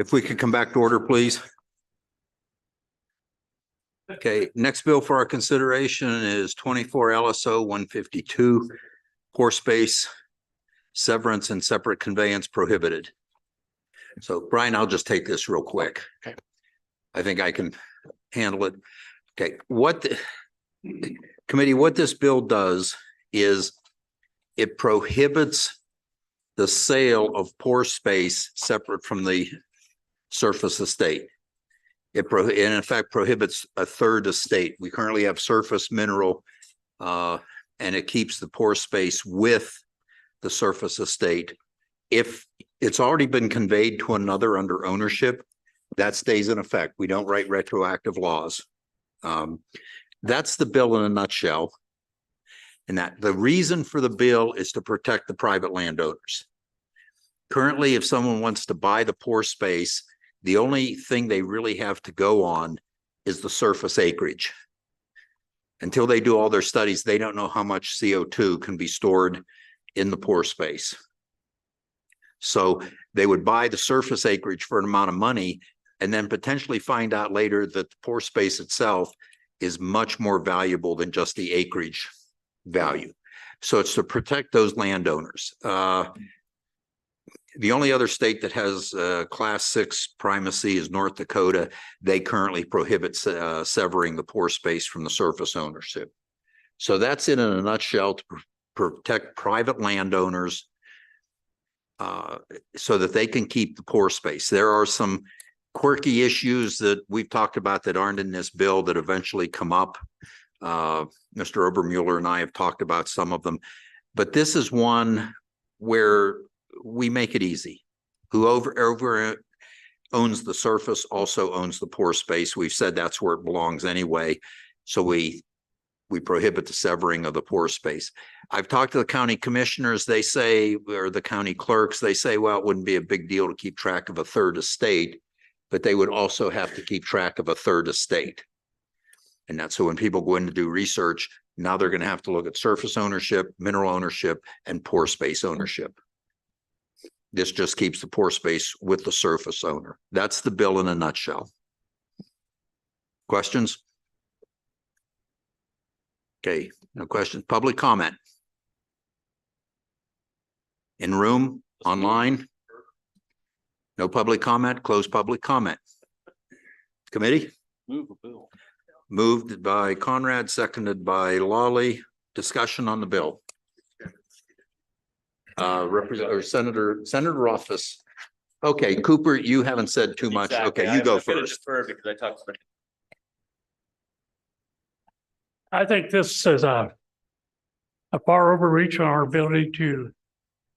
If we could come back to order, please. Okay, next bill for our consideration is 24 LSO 152, pore space, severance and separate conveyance prohibited. So Brian, I'll just take this real quick. Okay. I think I can handle it. Okay, committee, what this bill does is it prohibits the sale of pore space separate from the surface estate. It in effect prohibits a third estate. We currently have surface mineral, and it keeps the pore space with the surface estate. If it's already been conveyed to another under ownership, that stays in effect. We don't write retroactive laws. That's the bill in a nutshell. And that the reason for the bill is to protect the private landowners. Currently, if someone wants to buy the pore space, the only thing they really have to go on is the surface acreage. Until they do all their studies, they don't know how much CO2 can be stored in the pore space. So they would buy the surface acreage for an amount of money and then potentially find out later that the pore space itself is much more valuable than just the acreage value. So it's to protect those landowners. The only other state that has class 6 primacy is North Dakota. They currently prohibit severing the pore space from the surface ownership. So that's it in a nutshell, to protect private landowners so that they can keep the pore space. There are some quirky issues that we've talked about that aren't in this bill that eventually come up. Mr. Obermuller and I have talked about some of them, but this is one where we make it easy. Whoever owns the surface also owns the pore space. We've said that's where it belongs anyway. So we prohibit the severing of the pore space. I've talked to the county commissioners. They say, or the county clerks, they say, well, it wouldn't be a big deal to keep track of a third estate, but they would also have to keep track of a third estate. And that's so when people go in to do research, now they're going to have to look at surface ownership, mineral ownership, and pore space ownership. This just keeps the pore space with the surface owner. That's the bill in a nutshell. Questions? Okay, no questions. Public comment. In room, online? No public comment, close public comment. Committee? Move a bill. Moved by Conrad, seconded by Lawley. Discussion on the bill. Senator Rothfuss. Okay, Cooper, you haven't said too much. Exactly. Okay, you go I'm gonna first. defer because I talked about. I think this is a far overreach on our ability to,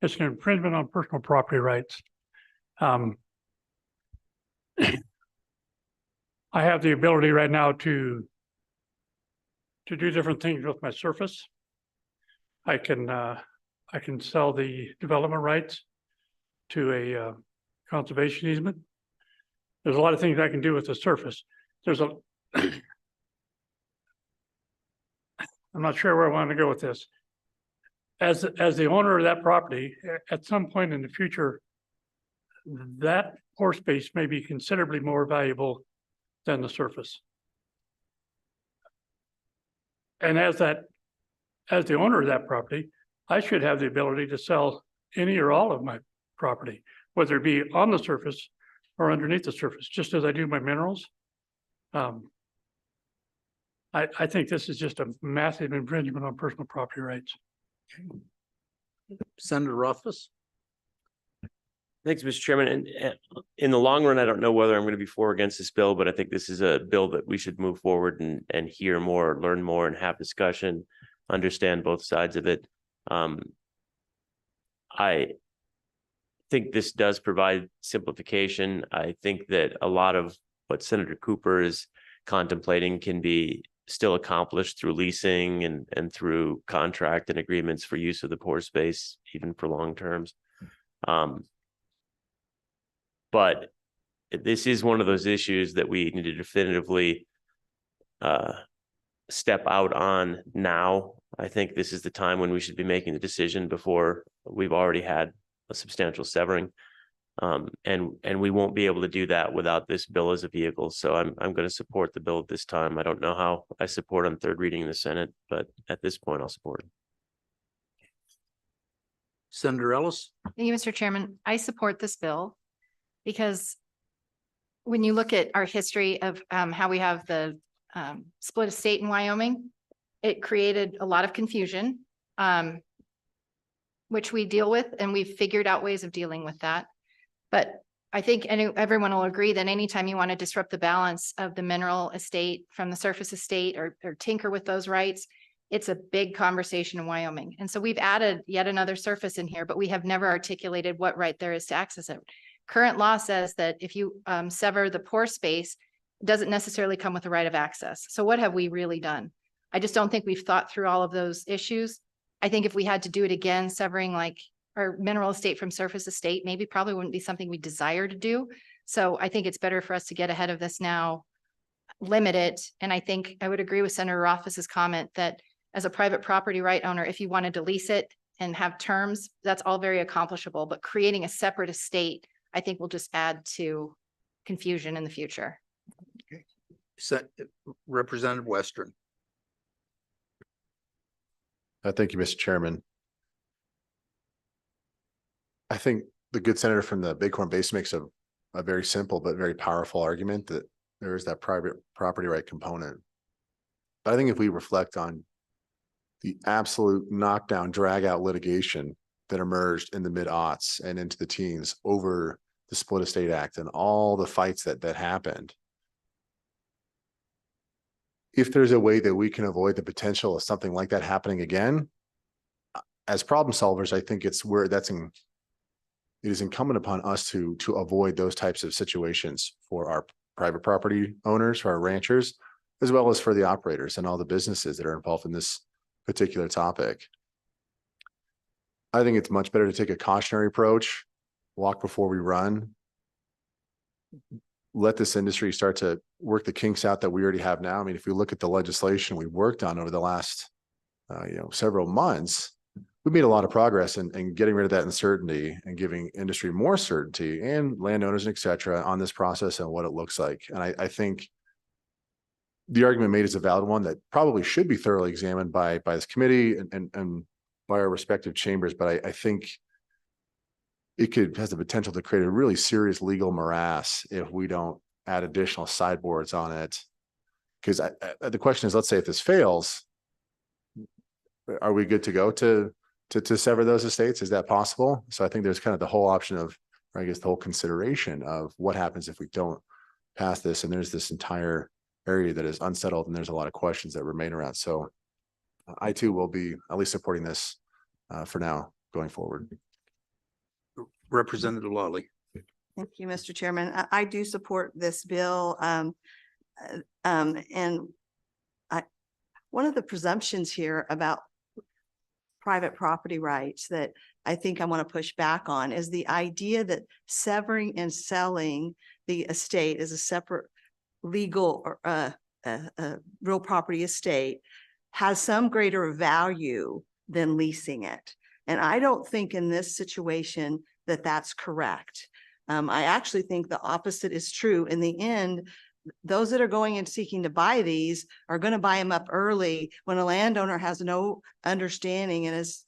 it's an infringement on personal property rights. I have the ability right now to do different things with my surface. I can sell the development rights to a conservation easement. There's a lot of things I can do with the surface. There's a I'm not sure where I want to go with this. As the owner of that property, at some point in the future, that pore space may be considerably more valuable than the surface. And as the owner of that property, I should have the ability to sell any or all of my property, whether it be on the surface or underneath the surface, just as I do my minerals. I think this is just a massive infringement on personal property rights. Senator Rothfuss. Thanks, Mr. Chairman. And in the long run, I don't know whether I'm going to be for or against this bill, but I think this is a bill that we should move forward and hear more, learn more, and have discussion, understand both sides of it. I think this does provide simplification. I think that a lot of what Senator Cooper is contemplating can be still accomplished through leasing and through contract and agreements for use of the pore space, even for long terms. But this is one of those issues that we need to definitively step out on now. I think this is the time when we should be making the decision before we've already had a substantial severing. And we won't be able to do that without this bill as a vehicle. So I'm going to support the bill at this time. I don't know how I support on third reading in the Senate, but at this point I'll support it. Senator Ellis? Thank you, Mr. Chairman. I support this bill because when you look at our history of how we have the split estate in Wyoming, it created a lot of confusion, which we deal with, and we've figured out ways of dealing with that. But I think everyone will agree that anytime you want to disrupt the balance of the mineral estate from the surface estate or tinker with those rights, it's a big conversation in Wyoming. And so we've added yet another surface in here, but we have never articulated what right there is to access it. Current law says that if you sever the pore space, it doesn't necessarily come with a right of access. So what have we really done? I just don't think we've thought through all of those issues. I think if we had to do it again, severing like our mineral estate from surface estate, maybe probably wouldn't be something we desire to do. So I think it's better for us to get ahead of this now, limit it. And I think I would agree with Senator Rothfuss's comment that as a private property right owner, if you wanted to lease it and have terms, that's all very accomplishable, but creating a separate estate, I think will just add to confusion in the future. Representative Western. Thank you, Mr. Chairman. I think the good senator from the Bighorn Basin makes a very simple but very powerful argument that there is that private property right component. But I think if we reflect on the absolute knockdown, drag out litigation that emerged in the mid-aughts and into the teens over the Split Estate Act and all the fights that happened, if there's a way that we can avoid the potential of something like that happening again, as problem solvers, I think it's where it is incumbent upon us to avoid those types of situations for our private property owners, for our ranchers, as well as for the operators and all the businesses that are involved in this particular topic. I think it's much better to take a cautionary approach, walk before we run, let this industry start to work the kinks out that we already have now. I mean, if we look at the legislation we worked on over the last, several months, we made a lot of progress in getting rid of that uncertainty and giving industry more certainty and landowners, et cetera, on this process and what it looks like. And I think the argument made is a valid one that probably should be thoroughly examined by this committee and by our respective chambers. But I think it has the potential to create a really serious legal morass if we don't add additional sideboards on it. Because the question is, let's say if this fails, are we good to go to sever those estates? Is that possible? So I think there's kind of the whole option of, or I guess the whole consideration of what happens if we don't pass this, and there's this entire area that is unsettled and there's a lot of questions that remain around. So I too will be at least supporting this for now going forward. Representative Lawley. Thank you, Mr. Chairman. I do support this bill. And one of the presumptions here about private property rights that I think I want to push back on is the idea that severing and selling the estate as a separate legal or real property estate has some greater value than leasing it. And I don't think in this situation that that's correct. I actually think the opposite is true. In the end, those that are going and seeking to buy these are going to buy them up early when a landowner has no understanding. And as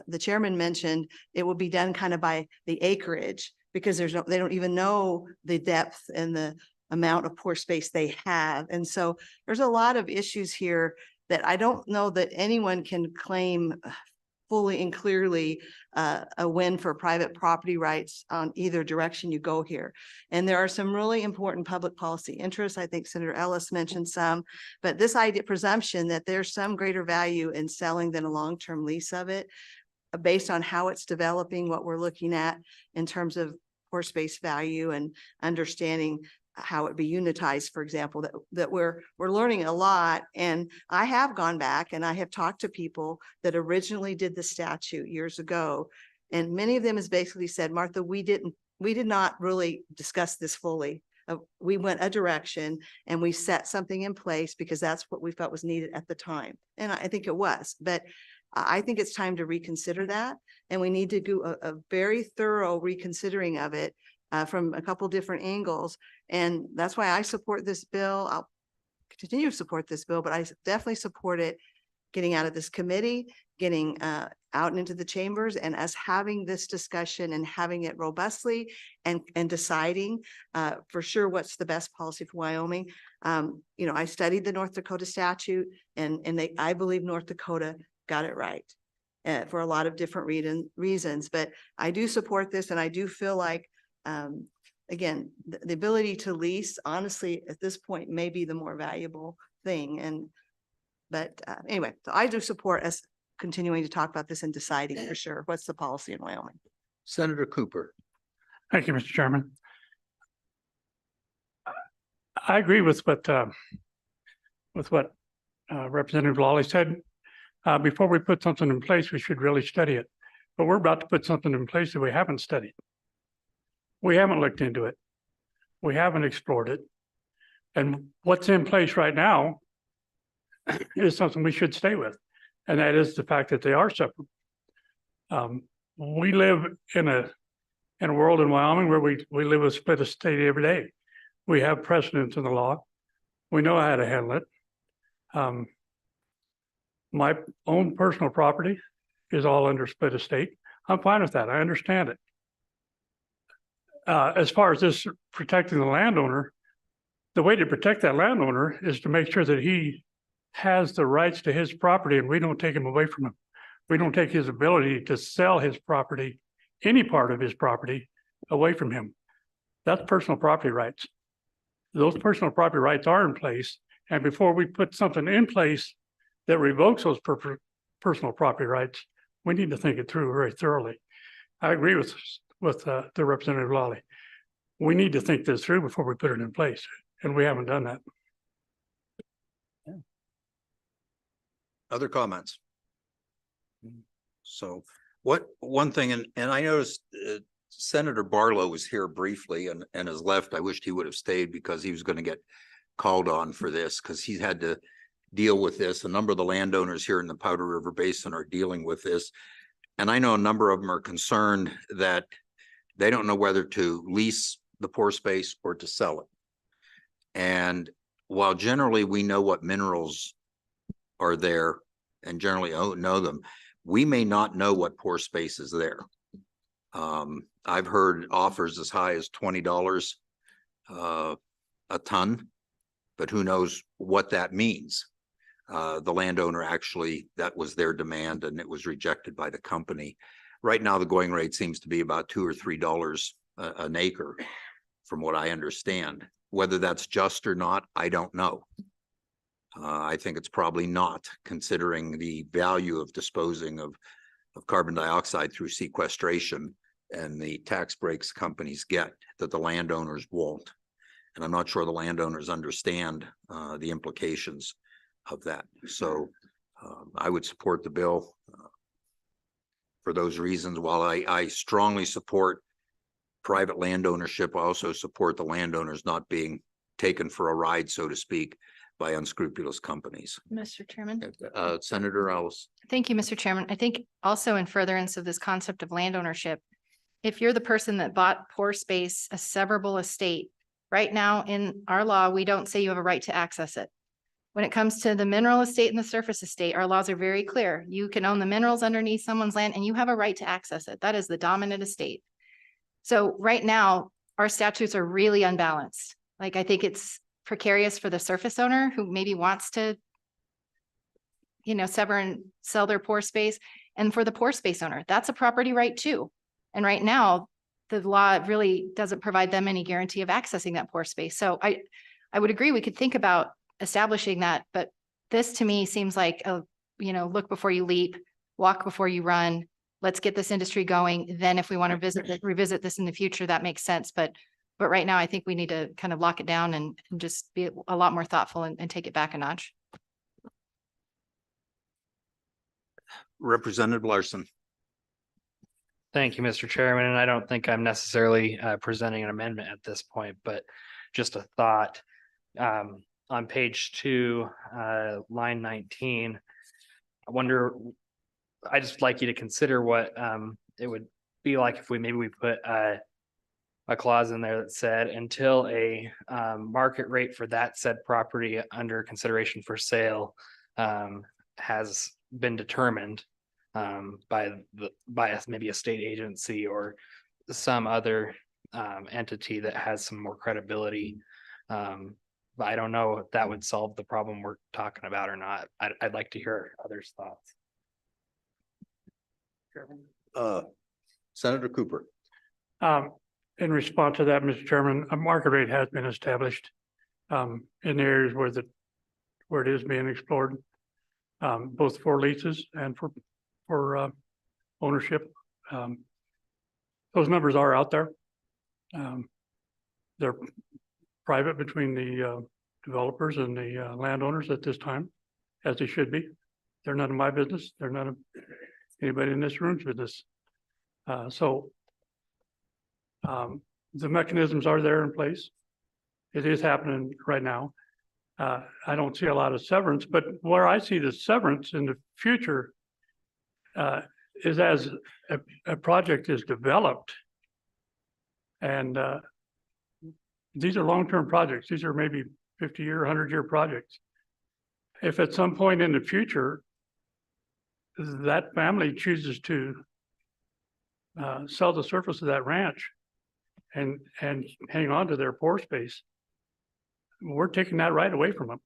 the chairman mentioned, it will be done kind of by the acreage because they don't even know the depth and the amount of pore space they have. And so there's a lot of issues here that I don't know that anyone can claim fully and clearly a win for private property rights on either direction you go here. And there are some really important public policy interests. I think Senator Ellis mentioned some, but this idea presumption that there's some greater value in selling than a long-term lease of it based on how it's developing, what we're looking at in terms of pore space value and understanding how it be unitized, for example, that we're learning a lot. And I have gone back and I have talked to people that originally did the statute years ago. And many of them has basically said, Martha, we did not really discuss this fully. We went a direction and we set something in place because that's what we felt was needed at the time. And I think it was, but I think it's time to reconsider that. And we need to do a very thorough reconsidering of it from a couple different angles. And that's why I support this bill. I'll continue to support this bill, but I definitely support it getting out of this committee, getting out and into the chambers, and us having this discussion and having it robustly and deciding for sure what's the best policy for Wyoming. You know, I studied the North Dakota statute, and I believe North Dakota got it right for a lot of different reasons. But I do support this, and I do feel like, again, the ability to lease, honestly, at this point, may be the more valuable thing. But anyway, so I do support us continuing to talk about this and deciding for sure what's the policy in Wyoming. Senator Cooper. Thank you, Mr. Chairman. I agree with what Representative Lawley said. Before we put something in place, we should really study it. But we're about to put something in place that we haven't studied. We haven't looked into it. We haven't explored it. And what's in place right now is something we should stay with. And that is the fact that they are separate. We live in a world in Wyoming where we live a split estate every day. We have precedents in the law. We know how to handle it. My own personal property is all under split estate. I'm fine with that. I understand it. As far as this protecting the landowner, the way to protect that landowner is to make sure that he has the rights to his property and we don't take him away from him. We don't take his ability to sell his property, any part of his property, away from him. That's personal property rights. Those personal property rights are in place. And before we put something in place that revokes those personal property rights, we need to think it through very thoroughly. I agree with the Representative Lawley. We need to think this through before we put it in place, and we haven't done that. Other comments? So one thing, and I noticed Senator Barlow was here briefly and has left. I wished he would have stayed because he was going to get called on for this because he's had to deal with this. A number of the landowners here in the Powder River Basin are dealing with this. And I know a number of them are concerned that they don't know whether to lease the pore space or to sell it. And while generally we know what minerals are there and generally know them, we may not know what pore space is there. I've heard offers as high as $20 a ton, but who knows what that means. The landowner actually, that was their demand and it was rejected by the company. Right now, the going rate seems to be about $2 or $3 an acre, from what I understand. Whether that's just or not, I don't know. I think it's probably not, considering the value of disposing of carbon dioxide through sequestration and the tax breaks companies get that the landowners won't. And I'm not sure the landowners understand the implications of that. So I would support the bill for those reasons. While I strongly support private land ownership, I also support the landowners not being taken for a ride, so to speak, by unscrupulous companies. Mr. Chairman. Senator Ellis. Thank you, Mr. Chairman. I think also in furtherance of this concept of land ownership, if you're the person that bought pore space, a severable estate, right now in our law, we don't say you have a right to access it. When it comes to the mineral estate and the surface estate, our laws are very clear. You can own the minerals underneath someone's land and you have a right to access it. That is the dominant estate. So right now, our statutes are really unbalanced. Like, I think it's precarious for the surface owner who maybe wants to, sever and sell their pore space. And for the pore space owner, that's a property right too. And right now, the law really doesn't provide them any guarantee of accessing that pore space. So I would agree we could think about establishing that, but this to me seems like look before you leap, walk before you run. Let's get this industry going. Then if we want to revisit this in the future, that makes sense. But right now, I think we need to kind of lock it down and just be a lot more thoughtful and take it back a notch. Representative Larson. Thank you, Mr. Chairman. And I don't think I'm necessarily presenting an amendment at this point, but just a thought. On page 2, line 19, I wonder I just like you to consider what it would be like if maybe we put a clause in there that said until a market rate for that said property under consideration for sale has been determined by maybe a state agency or some other entity that has some more credibility. But I don't know if that would solve the problem we're talking about or not. I'd like to hear others' thoughts. Senator Cooper. In response to that, Mr. Chairman, a market rate has been established in the areas where it is being explored, both for leases and for ownership. Those numbers are out there. They're private between the developers and the landowners at this time, as they should be. They're none of my business. They're none of anybody in this room's business. The mechanisms are there in place. It is happening right now. I don't see a lot of severance, but where I see the severance in the future is as a project is developed. And these are long-term projects. These are maybe 50-year, 100-year projects. If at some point in the future, that family chooses to sell the surface of that ranch and hang on to their pore space, we're taking that right away from them.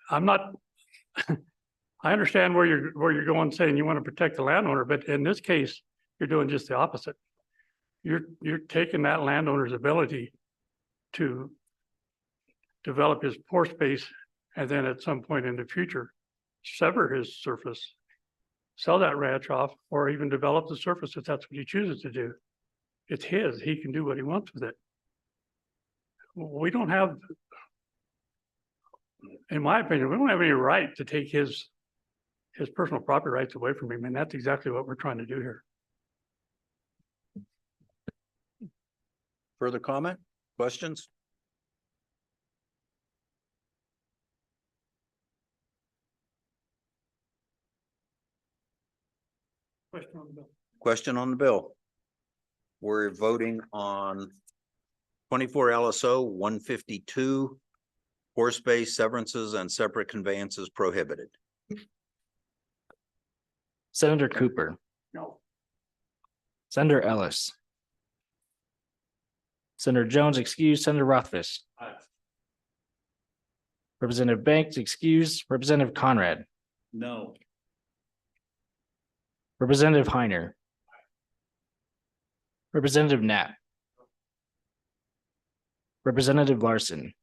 I'm not, I understand where you're going, saying you want to protect the landowner, but in this case, you're doing just the opposite. You're taking that landowner's ability to develop his pore space and then at some point in the future, sever his surface, sell that ranch off, or even develop the surface if that's what he chooses to do. It's his. He can do what he wants with it. We don't have, in my opinion, we don't have any right to take his personal property rights away from him, and that's exactly what we're trying to do here. Further comment, questions? Question on the bill. We're voting on 24 LSO 152, pore space severances and separate conveyances prohibited. Senator Cooper. No. Senator Ellis. Senator Jones excused, Senator Rothfuss. Representative Banks excused, Representative Conrad. No. Representative Heiner. Representative Knapp. Representative Larson.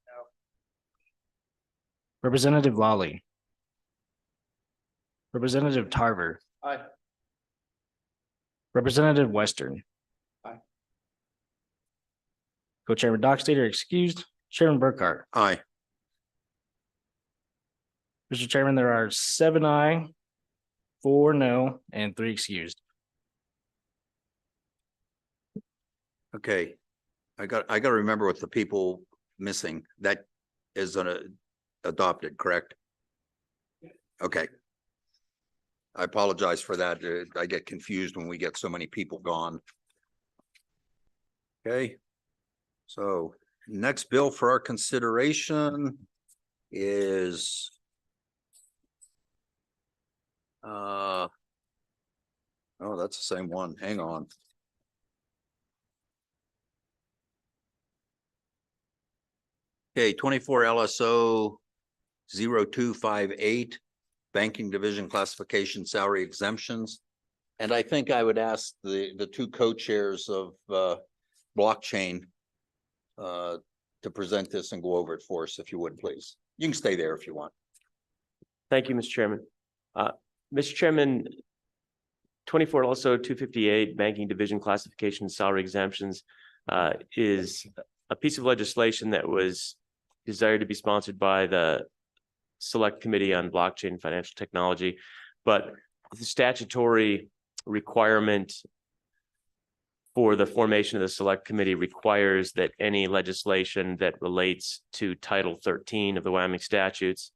Representative Lawley. Representative Tarver. Aye. Representative Western. Aye. Co-Chairman Dockstader excused, Chairman Burkhart. Aye. Mr. Chairman, there are 7 aye, 4 no, and 3 excused. Okay, I got to remember what the people missing, that is adopted, correct? Okay. I apologize for that. I get confused when we get so many people gone. Okay. So next bill for our consideration is oh, that's the same one. Hang on. Okay, 24 LSO 0258, banking division classification salary exemptions. And I think I would ask the two co-chairs of blockchain to present this and go over it for us, if you would, please. You can stay there if you want. Thank you, Mr. Chairman. Mr. Chairman, 24 also 258 banking division classification salary exemptions is a piece of legislation that was desired to be sponsored by the Select Committee on Blockchain and Financial Technology, but the statutory requirement for the formation of the Select Committee requires that any legislation that relates to Title 13 of the Wyoming statutes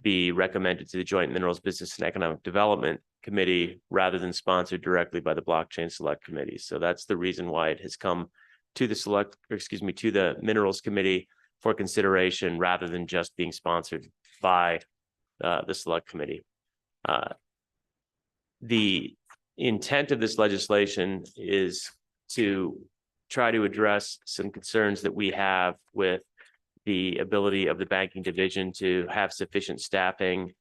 be recommended to the Joint Minerals Business and Economic Development Committee rather than sponsored directly by the Blockchain Select Committee. So that's the reason why it has come to the to the Minerals Committee for consideration rather than just being sponsored by the Select Committee. The intent of this legislation is to try to address some concerns that we have with the ability of the banking division to have sufficient staffing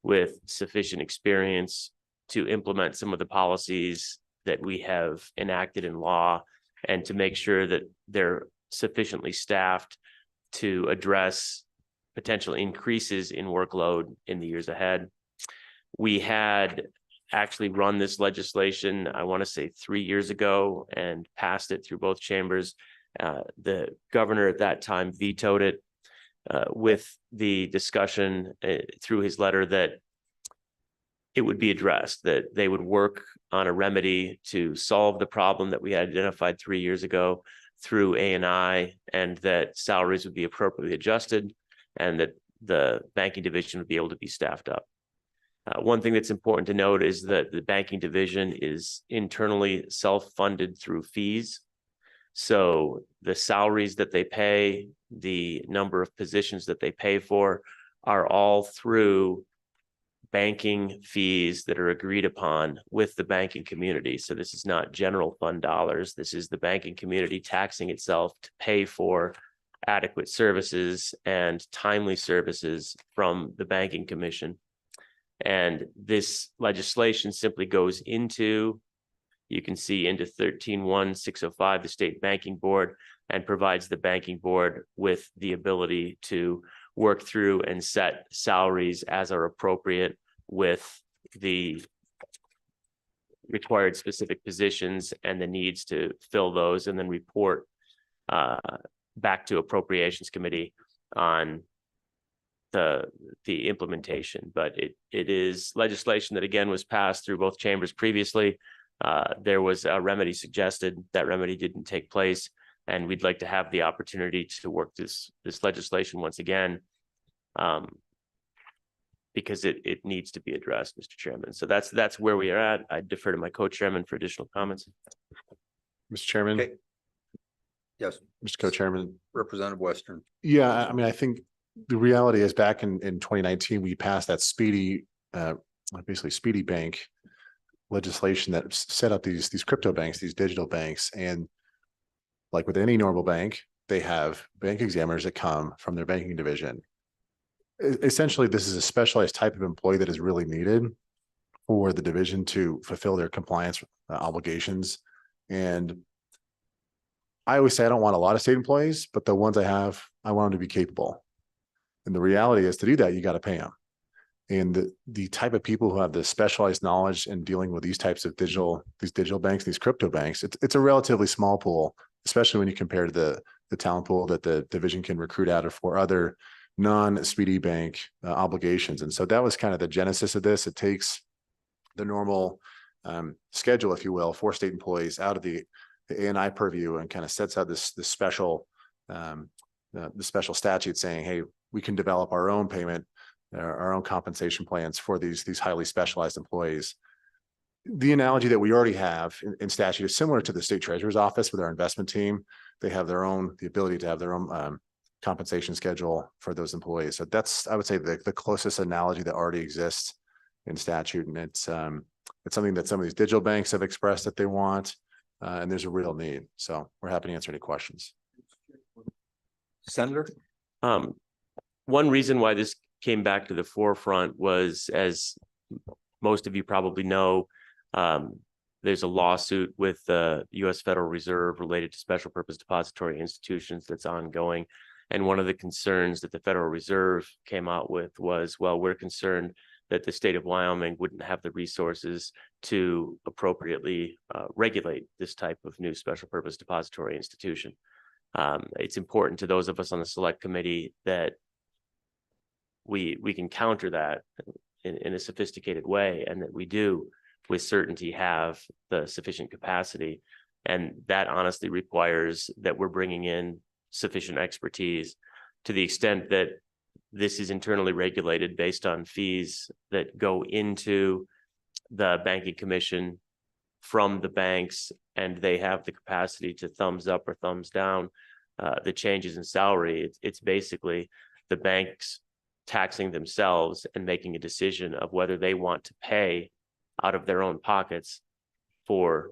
with sufficient experience to implement some of the policies that we have enacted in law, and to make sure that they're sufficiently staffed to address potential increases in workload in the years ahead. We had actually run this legislation, I want to say 3 years ago, and passed it through both chambers. The governor at that time vetoed it with the discussion through his letter that it would be addressed, that they would work on a remedy to solve the problem that we had identified 3 years ago through A&I, and that salaries would be appropriately adjusted, and that the banking division would be able to be staffed up. One thing that's important to note is that the banking division is internally self-funded through fees. So the salaries that they pay, the number of positions that they pay for, are all through banking fees that are agreed upon with the banking community. So this is not general fund dollars. This is the banking community taxing itself to pay for adequate services and timely services from the banking commission. And this legislation simply goes into, you can see, into 13-1-605, the state banking board, and provides the banking board with the ability to work through and set salaries as are appropriate with the required specific positions and the needs to fill those, and then report back to Appropriations Committee on the implementation. But it is legislation that, again, was passed through both chambers previously. There was a remedy suggested. That remedy didn't take place, and we'd like to have the opportunity to work this legislation once again, because it needs to be addressed, Mr. Chairman. So that's where we are at. I defer to my co-chairman for additional comments. Mr. Chairman. Okay. Yes, Mr. Co-Chairman. Representative Western. Yeah, I mean, I think the reality is back in 2019, we passed that basically Speedy Bank legislation that set up these crypto banks, these digital banks. And like with any normal bank, they have bank examiners that come from their banking division. Essentially, this is a specialized type of employee that is really needed for the division to fulfill their compliance obligations. And I always say I don't want a lot of state employees, but the ones I have, I want them to be capable. And the reality is, to do that, you got to pay them. And the type of people who have the specialized knowledge in dealing with these types of digital banks, these crypto banks, it's a relatively small pool, especially when you compare to the talent pool that the division can recruit out of for other non-Speedy Bank obligations. And so that was kind of the genesis of this. It takes the normal schedule, if you will, for state employees out of the A&I purview, and kind of sets out this special the special statute saying, hey, we can develop our own payment, our own compensation plans for these highly specialized employees. The analogy that we already have in statute is similar to the state treasurer's office with our investment team. They have the ability to have their own compensation schedule for those employees. So that's, I would say, the closest analogy that already exists in statute. And it's something that some of these digital banks have expressed that they want, and there's a real need. So we're happy to answer any questions. Senator? One reason why this came back to the forefront was, as most of you probably know, there's a lawsuit with the U.S. Federal Reserve related to special purpose depository institutions that's ongoing. And one of the concerns that the Federal Reserve came out with was, well, we're concerned that the state of Wyoming wouldn't have the resources to appropriately regulate this type of new special purpose depository institution. It's important to those of us on the select committee that we can counter that in a sophisticated way, and that we do with certainty have the sufficient capacity. And that honestly requires that we're bringing in sufficient expertise. To the extent that this is internally regulated based on fees that go into the banking commission from the banks, and they have the capacity to thumbs up or thumbs down the changes in salary. It's basically the banks taxing themselves and making a decision of whether they want to pay out of their own pockets for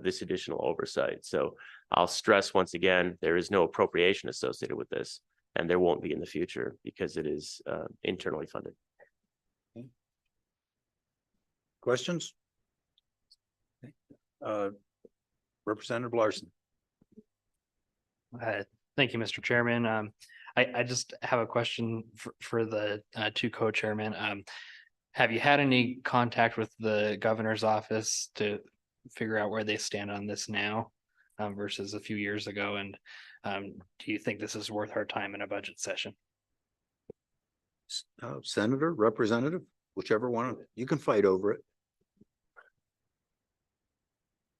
this additional oversight. So I'll stress once again, there is no appropriation associated with this, and there won't be in the future because it is internally funded. Questions? Representative Larson. Thank you, Mr. Chairman. I just have a question for the two co-chairmen. Have you had any contact with the governor's office to figure out where they stand on this now versus a few years ago? And do you think this is worth our time in a budget session? Senator, representative, whichever one, you can fight over it.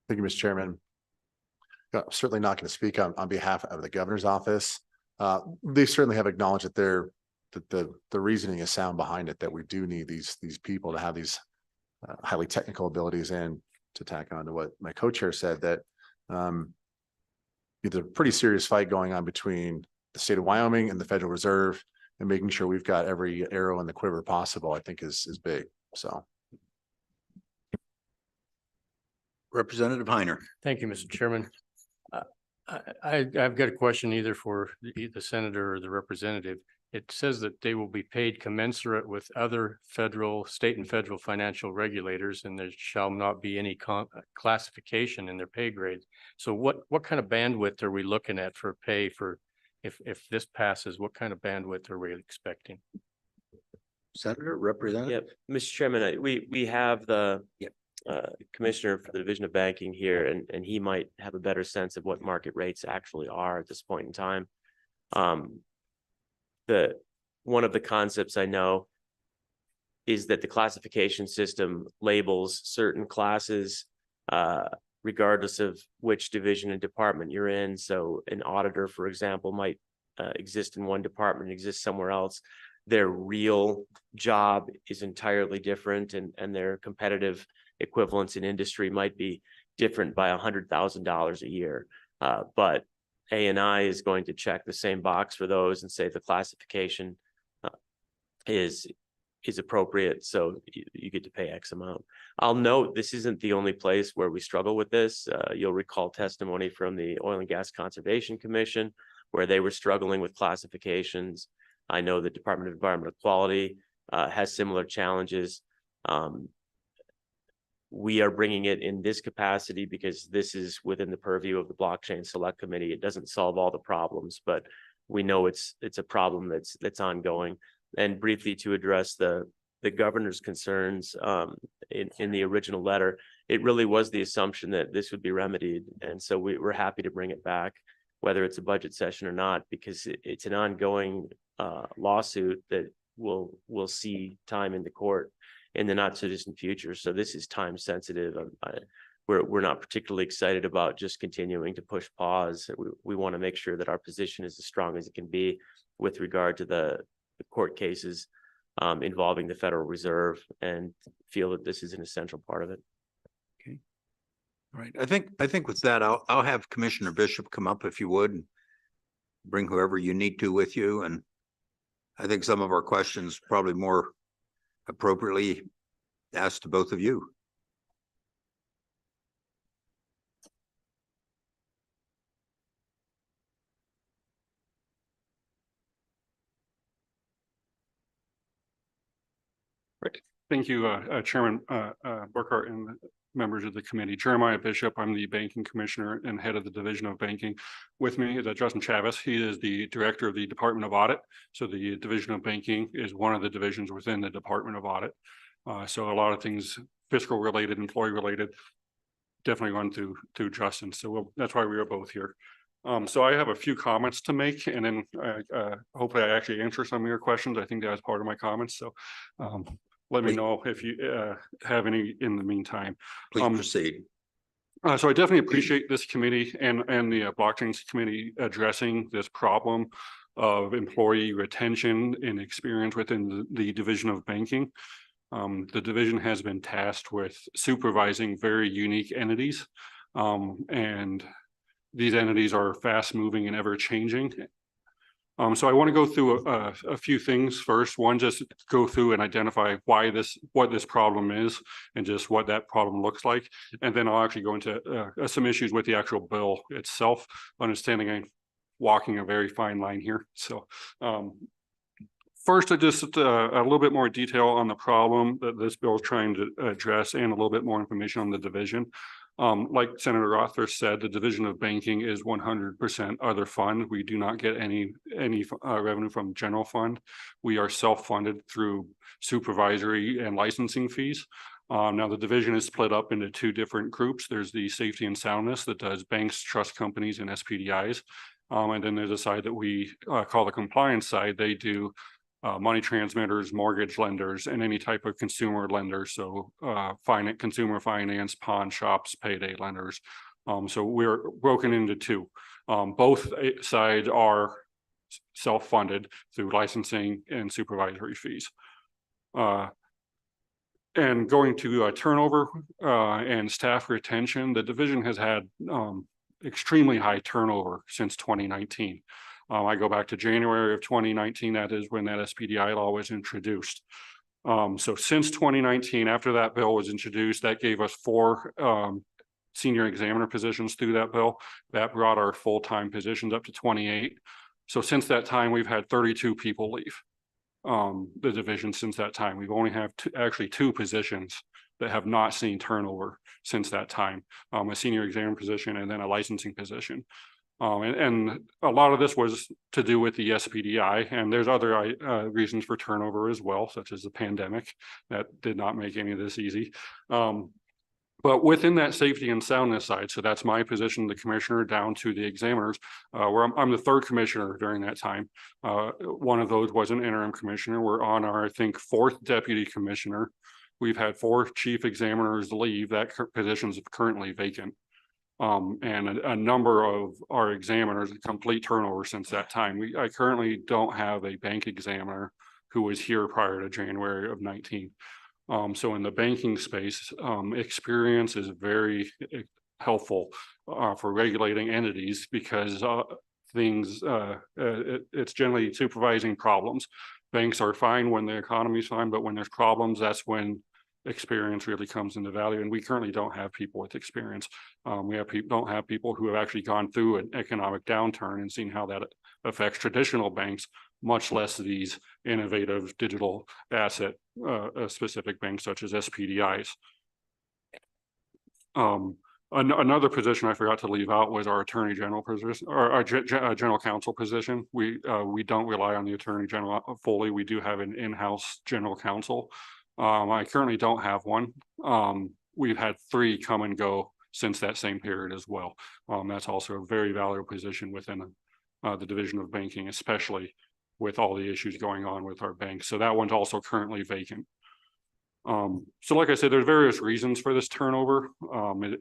Thank you, Mr. Chairman. Certainly not going to speak on behalf of the governor's office. They certainly have acknowledged that the reasoning is sound behind it, that we do need these people to have these highly technical abilities. And to tack on to what my co-chair said, that there's a pretty serious fight going on between the state of Wyoming and the Federal Reserve, and making sure we've got every arrow in the quiver possible, I think is big. So. Representative Heiner. Thank you, Mr. Chairman. I've got a question either for the senator or the representative. It says that they will be paid commensurate with other state and federal financial regulators, and there shall not be any classification in their pay grades. So what kind of bandwidth are we looking at for pay for, if this passes, what kind of bandwidth are we expecting? Senator, representative. Yep, Mr. Chairman, we have the commissioner for the Division of Banking here, and he might have a better sense of what market rates actually are at this point in time. One of the concepts I know is that the classification system labels certain classes regardless of which division and department you're in. So an auditor, for example, might exist in one department, exist somewhere else. Their real job is entirely different, and their competitive equivalents in industry might be different by $100,000 a year. But ANI is going to check the same box for those and say the classification is appropriate, so you get to pay X amount. I'll note this isn't the only place where we struggle with this. You'll recall testimony from the Oil and Gas Conservation Commission where they were struggling with classifications. I know the Department of Environmental Quality has similar challenges. We are bringing it in this capacity because this is within the purview of the Blockchain Select Committee. It doesn't solve all the problems, but we know it's a problem that's ongoing. And briefly to address the governor's concerns in the original letter, it really was the assumption that this would be remedied. And so we're happy to bring it back, whether it's a budget session or not, because it's an ongoing lawsuit that will see time in the court in the not so distant future. So this is time sensitive. We're not particularly excited about just continuing to push pause. We want to make sure that our position is as strong as it can be with regard to the court cases involving the Federal Reserve, and feel that this is an essential part of it. Okay. All right. I think with that, I'll have Commissioner Bishop come up if you would, and bring whoever you need to with you. And I think some of our questions probably more appropriately asked to both of you. Right. Thank you, Chairman Burkhart and members of the committee. Jeremiah Bishop, I'm the banking commissioner and head of the Division of Banking. With me is Justin Chavez. He is the director of the Department of Audit. So the Division of Banking is one of the divisions within the Department of Audit. So a lot of things fiscal related, employee related, definitely run through Justin. So that's why we are both here. So I have a few comments to make, and then hopefully I actually answer some of your questions. I think that was part of my comments. So let me know if you have any in the meantime. Please proceed. So I definitely appreciate this committee and the blockchain committee addressing this problem. of employee retention and experience within the Division of Banking. The division has been tasked with supervising very unique entities. And these entities are fast moving and ever changing. So I want to go through a few things first. One, just go through and identify what this problem is and just what that problem looks like. And then I'll actually go into some issues with the actual bill itself, understanding I'm walking a very fine line here. So first, just a little bit more detail on the problem that this bill is trying to address and a little bit more information on the division. Like Senator Rothfuss said, the Division of Banking is 100% other fund. We do not get any revenue from general fund. We are self-funded through supervisory and licensing fees. Now the division is split up into two different groups. There's the safety and soundness that does banks, trust companies, and SPDIs. And then there's a side that we call the compliance side. They do money transmitters, mortgage lenders, and any type of consumer lender. So consumer finance, pawn shops, payday lenders. So we're broken into two. Both sides are self-funded through licensing and supervisory fees. And going to turnover and staff retention, the division has had extremely high turnover since 2019. I go back to January of 2019, that is when that SPDI law was introduced. So since 2019, after that bill was introduced, that gave us 4 senior examiner positions through that bill. That brought our full-time positions up to 28. So since that time, we've had 32 people leave the division since that time. We've only have actually 2 positions that have not seen turnover since that time, a senior examiner position and then a licensing position. And a lot of this was to do with the SPDI, and there's other reasons for turnover as well, such as the pandemic that did not make any of this easy. But within that safety and soundness side, so that's my position, the commissioner, down to the examiners, where I'm the 3rd commissioner during that time. One of those was an interim commissioner. We're on our, I think, 4th deputy commissioner. We've had 4 chief examiners leave. That position is currently vacant. And a number of our examiners, complete turnover since that time. I currently don't have a bank examiner who was here prior to January of 19. So in the banking space, experience is very helpful for regulating entities because it's generally supervising problems. Banks are fine when the economy is fine, but when there's problems, that's when experience really comes into value. And we currently don't have people with experience. We don't have people who have actually gone through an economic downturn and seen how that affects traditional banks, much less these innovative digital asset specific banks such as SPDIs. Another position I forgot to leave out was our attorney general position, or our general counsel position. We don't rely on the attorney general fully. We do have an in-house general counsel. I currently don't have one. We've had 3 come and go since that same period as well. That's also a very valuable position within the Division of Banking, especially with all the issues going on with our banks. So that one's also currently vacant. So like I said, there's various reasons for this turnover.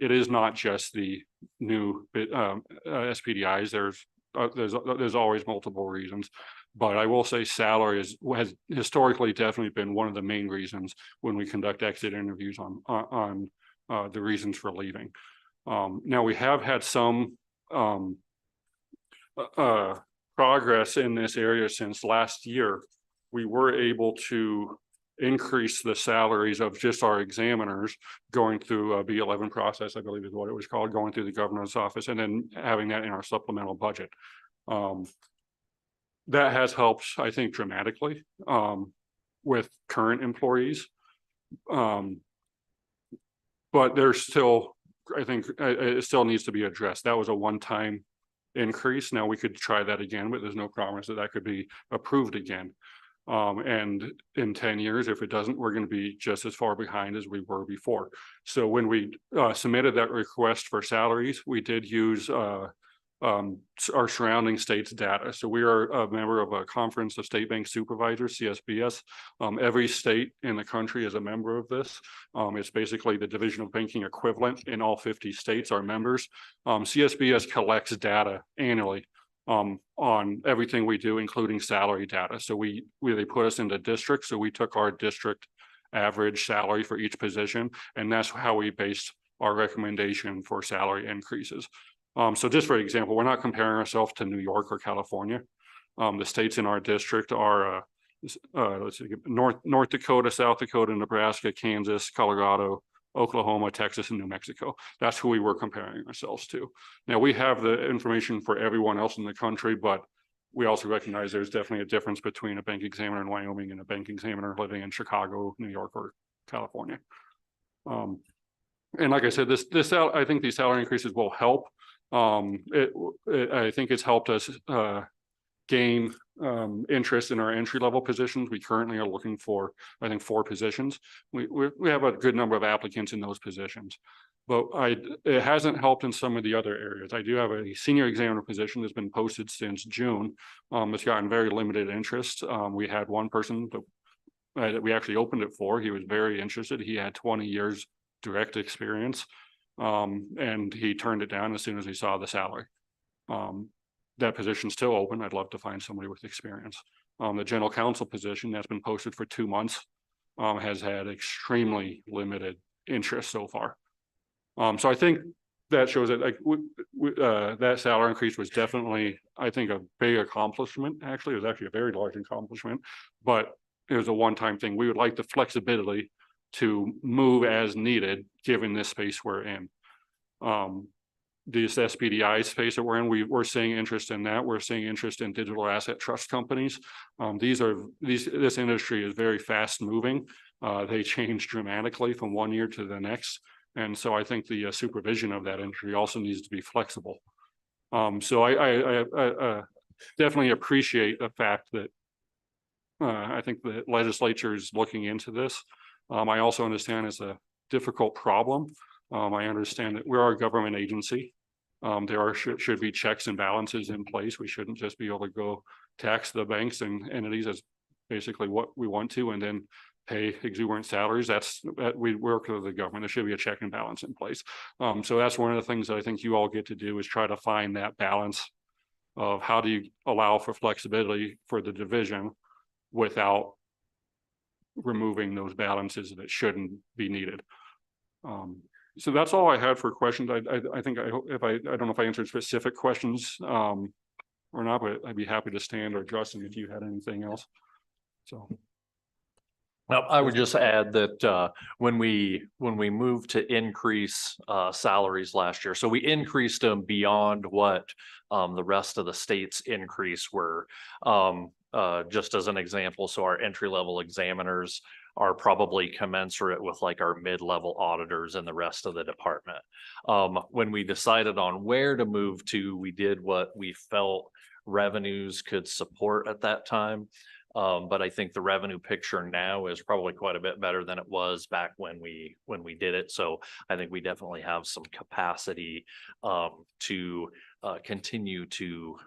It is not just the new SPDIs. There's always multiple reasons. But I will say salary has historically definitely been one of the main reasons when we conduct exit interviews on the reasons for leaving. Now we have had some progress in this area since last year. We were able to increase the salaries of just our examiners going through a B11 process, I believe is what it was called, going through the governor's office and then having that in our supplemental budget. That has helped, I think, dramatically with current employees. But there's still, I think, it still needs to be addressed. That was a one-time increase. Now we could try that again, but there's no promise that that could be approved again. And in 10 years, if it doesn't, we're going to be just as far behind as we were before. So when we submitted that request for salaries, we did use our surrounding states data. So we are a member of a conference of state bank supervisors, CSBS. Every state in the country is a member of this. It's basically the Division of Banking equivalent in all 50 states are members. CSBS collects data annually on everything we do, including salary data. So they put us into districts. So we took our district average salary for each position, and that's how we based our recommendation for salary increases. So just for example, we're not comparing ourselves to New York or California. The states in our district are let's see, North Dakota, South Dakota, Nebraska, Kansas, Colorado, Oklahoma, Texas, and New Mexico. That's who we were comparing ourselves to. Now, we have the information for everyone else in the country, but we also recognize there's definitely a difference between a bank examiner in Wyoming and a bank examiner living in Chicago, New York, or California. And like I said, I think these salary increases will help. I think it's helped us gain interest in our entry-level positions. We currently are looking for, I think, 4 positions. We have a good number of applicants in those positions, but it hasn't helped in some of the other areas. I do have a senior examiner position that's been posted since June. It's gotten very limited interest. We had one person that we actually opened it for. He was very interested. He had 20 years direct experience, and he turned it down as soon as he saw the salary. That position's still open. I'd love to find somebody with experience. The general counsel position that's been posted for 2 months has had extremely limited interest so far. So I think that shows that that salary increase was definitely, I think, a big accomplishment. Actually, it was actually a very large accomplishment, but it was a one-time thing. We would like the flexibility to move as needed, given this space we're in. This SPDI space that we're in, we're seeing interest in that. We're seeing interest in digital asset trust companies. This industry is very fast moving. They change dramatically from one year to the next. And so I think the supervision of that industry also needs to be flexible. So I definitely appreciate the fact that I think the legislature is looking into this. I also understand it's a difficult problem. I understand that we're a government agency. There should be checks and balances in place. We shouldn't just be able to go tax the banks and entities as basically what we want to, and then pay exuberant salaries. We work with the government. There should be a check and balance in place. So that's one of the things that I think you all get to do, is try to find that balance of how do you allow for flexibility for the division without removing those balances that shouldn't be needed. So that's all I had for questions. I think I don't know if I answered specific questions or not, but I'd be happy to stand, or Justin, if you had anything else. So. Well, I would just add that when we moved to increase salaries last year, so we increased them beyond what the rest of the states increase were. Just as an example, so our entry-level examiners are probably commensurate with like our mid-level auditors and the rest of the department. When we decided on where to move to, we did what we felt revenues could support at that time. But I think the revenue picture now is probably quite a bit better than it was back when we did it. So I think we definitely have some capacity to continue to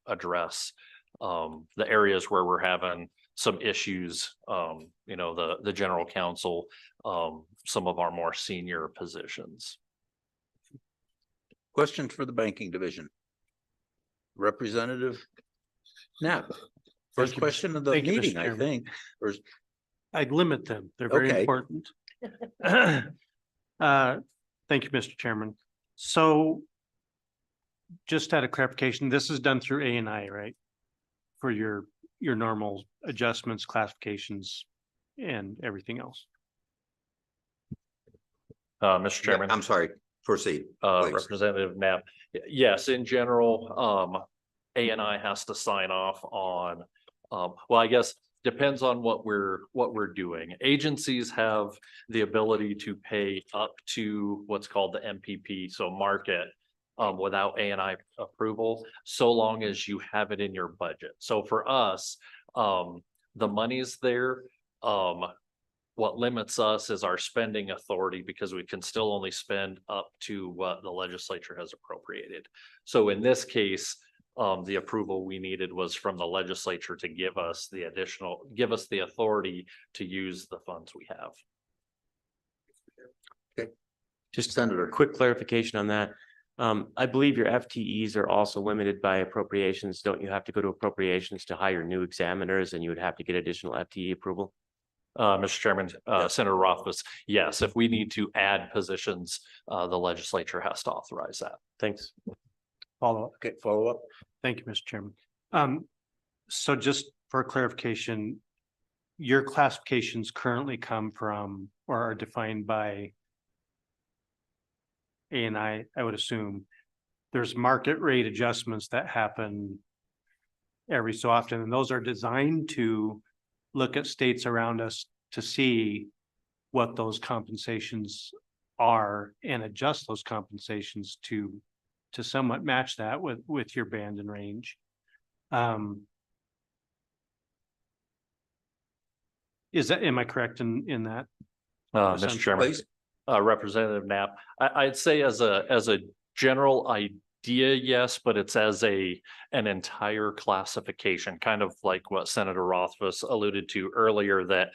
address the areas where we're having some issues, the general counsel, some of our more senior positions. Questions for the banking division? Representative Knapp. First question of the meeting, I think. I'd limit them. They're very important. Thank you, Mr. Chairman. So just out of clarification, this is done through A&I, right? For your normal adjustments, classifications, and everything else. Mr. Chairman. I'm sorry, proceed. Representative Knapp. Yes, in general, A&I has to sign off on, well, I guess depends on what we're doing. Agencies have the ability to pay up to what's called the MPP, so market, without A&I approval, so long as you have it in your budget. So for us, the money's there. What limits us is our spending authority, because we can still only spend up to what the legislature has appropriated. So in this case, the approval we needed was from the legislature to give us the authority to use the funds we have. Okay. Just Senator, quick clarification on that. I believe your FTEs are also limited by appropriations. Don't you have to go to appropriations to hire new examiners and you would have to get additional FTE approval? Mr. Chairman, Senator Rothfuss, yes, if we need to add positions, the legislature has to authorize that. Thanks. Follow up. Okay, follow up. Thank you, Mr. Chairman. So just for clarification, your classifications currently come from or are defined by A&I would assume. There's market rate adjustments that happen every so often, and those are designed to look at states around us to see what those compensations are and adjust those compensations to somewhat match that with your band and range. Am I correct in that? Mr. assumption? Chairman, Please. Representative Knapp, I'd say as a general idea, yes, but it's as an entire classification, kind of like what Senator Rothfuss alluded to earlier, that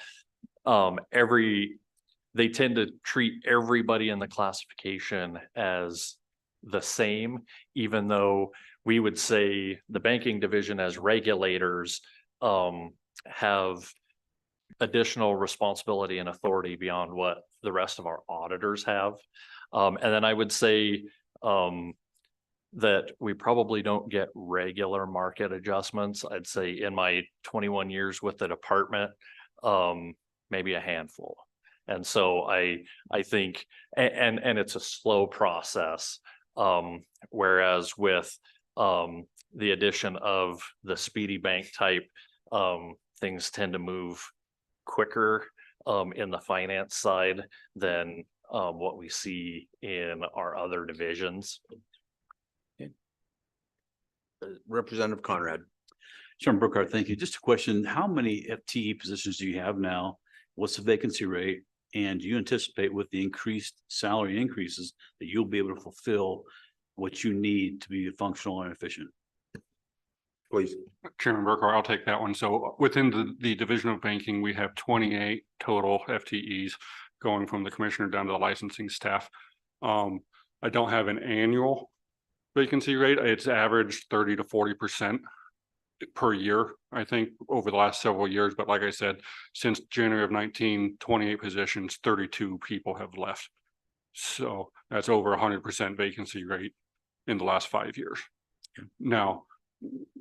they tend to treat everybody in the classification as the same, even though we would say the banking division as regulators have additional responsibility and authority beyond what the rest of our auditors have. And then I would say that we probably don't get regular market adjustments. I'd say in my 21 years with the department, maybe a handful. And so I think, and it's a slow process. Whereas with the addition of the Speedy Bank type, things tend to move quicker in the finance side than what we see in our other divisions. Representative Conrad. Chairman Brookhart, thank you. Just a question, how many FTE positions do you have now? What's the vacancy rate? And do you anticipate with the increased salary increases that you'll be able to fulfill what you need to be functional and efficient? Please. Chairman Burkhart, I'll take that one. So within the Division of Banking, we have 28 total FTEs going from the commissioner down to the licensing staff. I don't have an annual vacancy rate. It's averaged 30 to 40% per year, I think, over the last several years. But like I said, since January of 19, 28 positions, 32 people have left. So that's over 100% vacancy rate in the last 5 years. Now,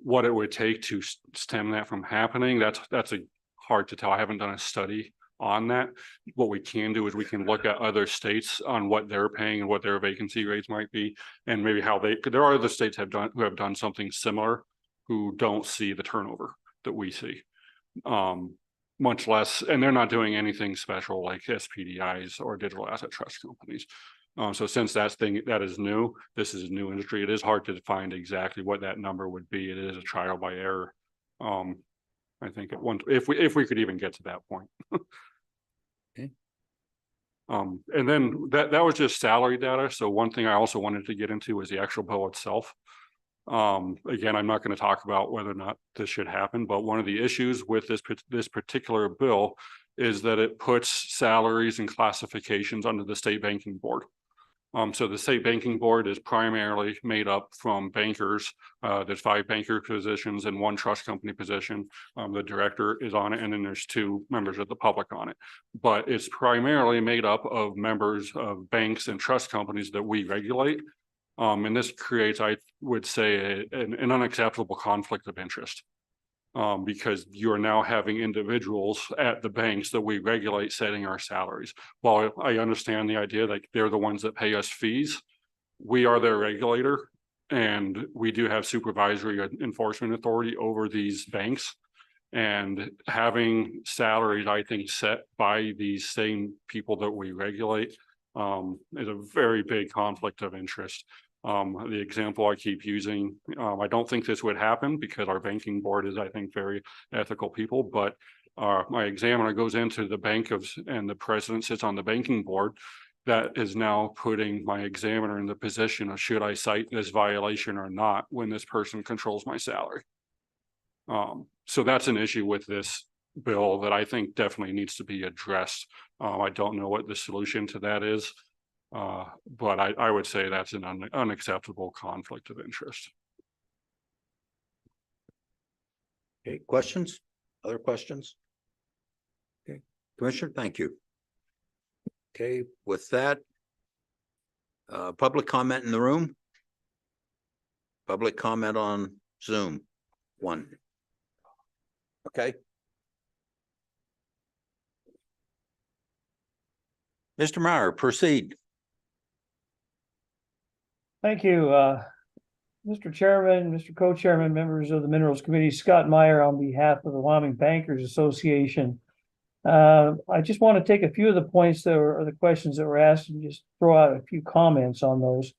what it would take to stem that from happening, that's hard to tell. I haven't done a study on that. What we can do is we can look at other states on what they're paying and what their vacancy rates might be, and maybe how there are other states who have done something similar, who don't see the turnover that we see. Much less, and they're not doing anything special like SPDIs or digital asset trust companies. So since that is new, this is a new industry, it is hard to find exactly what that number would be. It is a trial by error. I think if we could even get to that point. Okay. And then that was just salary data. So one thing I also wanted to get into was the actual bill itself. Again, I'm not going to talk about whether or not this should happen, but one of the issues with this particular bill is that it puts salaries and classifications under the state banking board. So the state banking board is primarily made up from bankers. There's 5 banker positions and 1 trust company position. The director is on it, and then there's 2 members of the public on it. But it's primarily made up of members of banks and trust companies that we regulate. And this creates, I would say, an unacceptable conflict of interest. Because you're now having individuals at the banks that we regulate setting our salaries. While I understand the idea that they're the ones that pay us fees, we are their regulator, and we do have supervisory enforcement authority over these banks. And having salaries, I think, set by these same people that we regulate is a very big conflict of interest. The example I keep using, I don't think this would happen because our banking board is, I think, very ethical people, but my examiner goes into the bank and the president sits on the banking board. That is now putting my examiner in the position of, should I cite this violation or not when this person controls my salary? So that's an issue with this bill that I think definitely needs to be addressed. I don't know what the solution to that is. But I would say that's an unacceptable conflict of interest. Okay, questions? Other questions? Okay, Commissioner, thank you. Okay, with that, public comment in the room? Public comment on Zoom, one. Okay. Mr. Meyer, proceed. Thank you, Mr. Chairman, Mr. Co-Chairman, members of the Minerals Committee, Scott Meyer on behalf of the Wyoming Bankers Association. I just want to take a few of the points that were, or the questions that were asked and just throw out a few comments on those.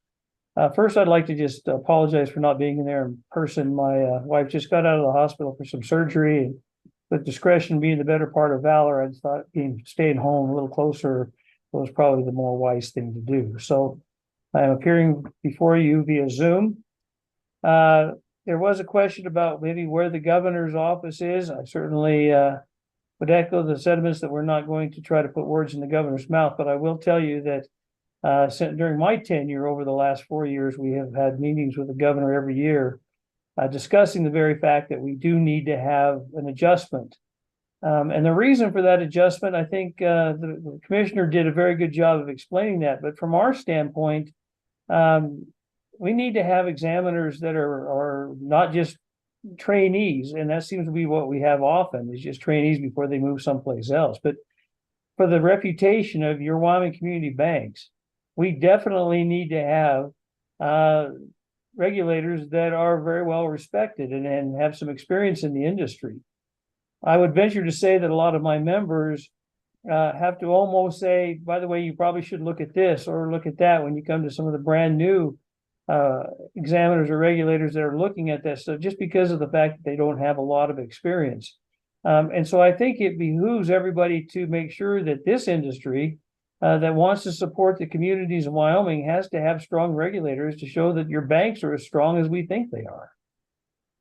First, I'd like to just apologize for not being in there in person. My wife just got out of the hospital for some surgery, and with discretion being the better part of valor, I thought staying home a little closer was probably the more wise thing to do. So I am appearing before you via Zoom. There was a question about maybe where the governor's office is. I certainly would echo the sentiments that we're not going to try to put words in the governor's mouth, but I will tell you that during my tenure over the last 4 years, we have had meetings with the governor every year discussing the very fact that we do need to have an adjustment. And the reason for that adjustment, I think the commissioner did a very good job of explaining that. But from our standpoint, we need to have examiners that are not just trainees, and that seems to be what we have often, is just trainees before they move someplace else. But for the reputation of your Wyoming community banks, we definitely need to have regulators that are very well respected and have some experience in the industry. I would venture to say that a lot of my members have to almost say, by the way, you probably should look at this or look at that when you come to some of the brand new examiners or regulators that are looking at this. So just because of the fact that they don't have a lot of experience. And so I think it behooves everybody to make sure that this industry that wants to support the communities of Wyoming has to have strong regulators to show that your banks are as strong as we think they are.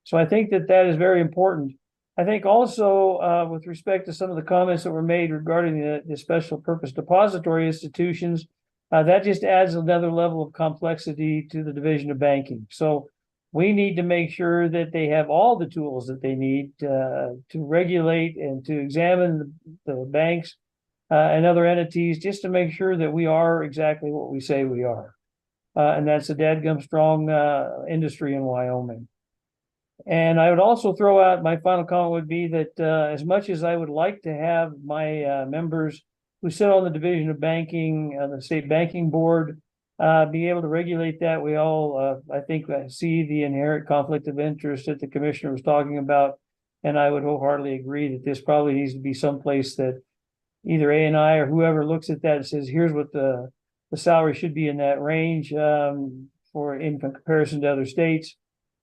So I think that that is very important. I think also with respect to some of the comments that were made regarding the special purpose depository institutions, that just adds another level of complexity to the division of banking. So we need to make sure that they have all the tools that they need to regulate and to examine the banks and other entities, just to make sure that we are exactly what we say we are. And that's a dadgum strong industry in Wyoming. And I would also throw out, my final comment would be that as much as I would like to have my members who sit on the Division of Banking, the State Banking Board, be able to regulate that, we all, I think, see the inherent conflict of interest that the commissioner was talking about. And I would wholeheartedly agree that this probably needs to be someplace that either ANI or whoever looks at that and says, here's what the salary should be in that range for in comparison to other states.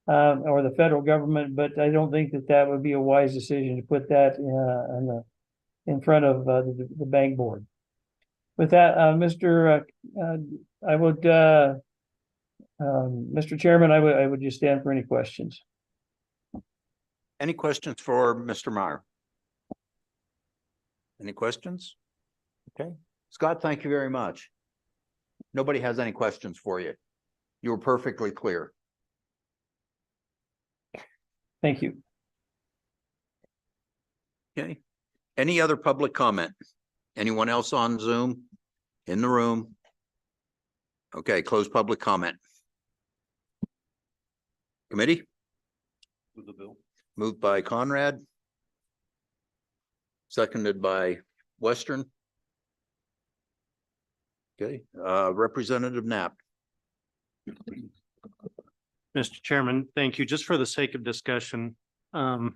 Or the federal government, but I don't think that that would be a wise decision to put that in front of the bank board. With that, Mr. Chairman, I would just stand for any questions. Any questions for Mr. Meyer? Any questions? Okay, Scott, thank you very much. Nobody has any questions for you. You were perfectly clear. Thank you. Okay. Any other public comment? Anyone else on Zoom? In the room? Okay, close public comment. Committee? Move the bill. Moved by Conrad. Seconded by Western. Okay, Representative Knapp. Mr. Chairman, thank you. Just for the sake of discussion, I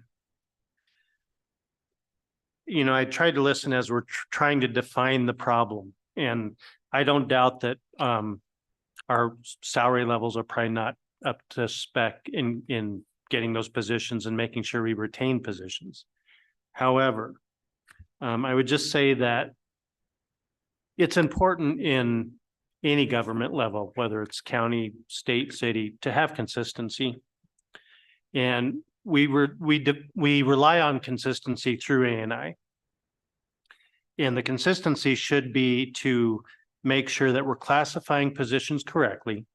tried to listen as we're trying to define the problem. And I don't doubt that our salary levels are probably not up to spec in getting those positions and making sure we retain positions. However, I would just say that it's important in any government level, whether it's county, state, city, to have consistency. And we rely on consistency through ANI. And the consistency should be to make sure that we're classifying positions correctly,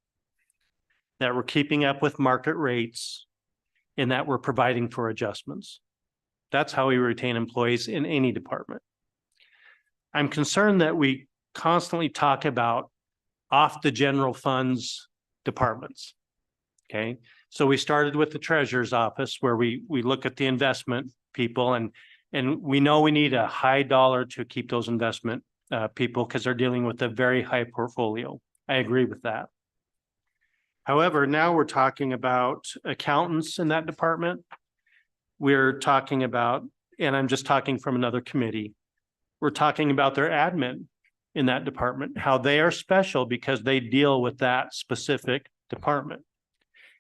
that we're keeping up with market rates, and that we're providing for adjustments. That's how we retain employees in any department. I'm concerned that we constantly talk about off the general funds departments. Okay, so we started with the treasurer's office where we look at the investment people and we know we need a high dollar to keep those investment people because they're dealing with a very high portfolio. I agree with that. However, now we're talking about accountants in that department. We're talking about, and I'm just talking from another committee, we're talking about their admin in that department, how they are special because they deal with that specific department.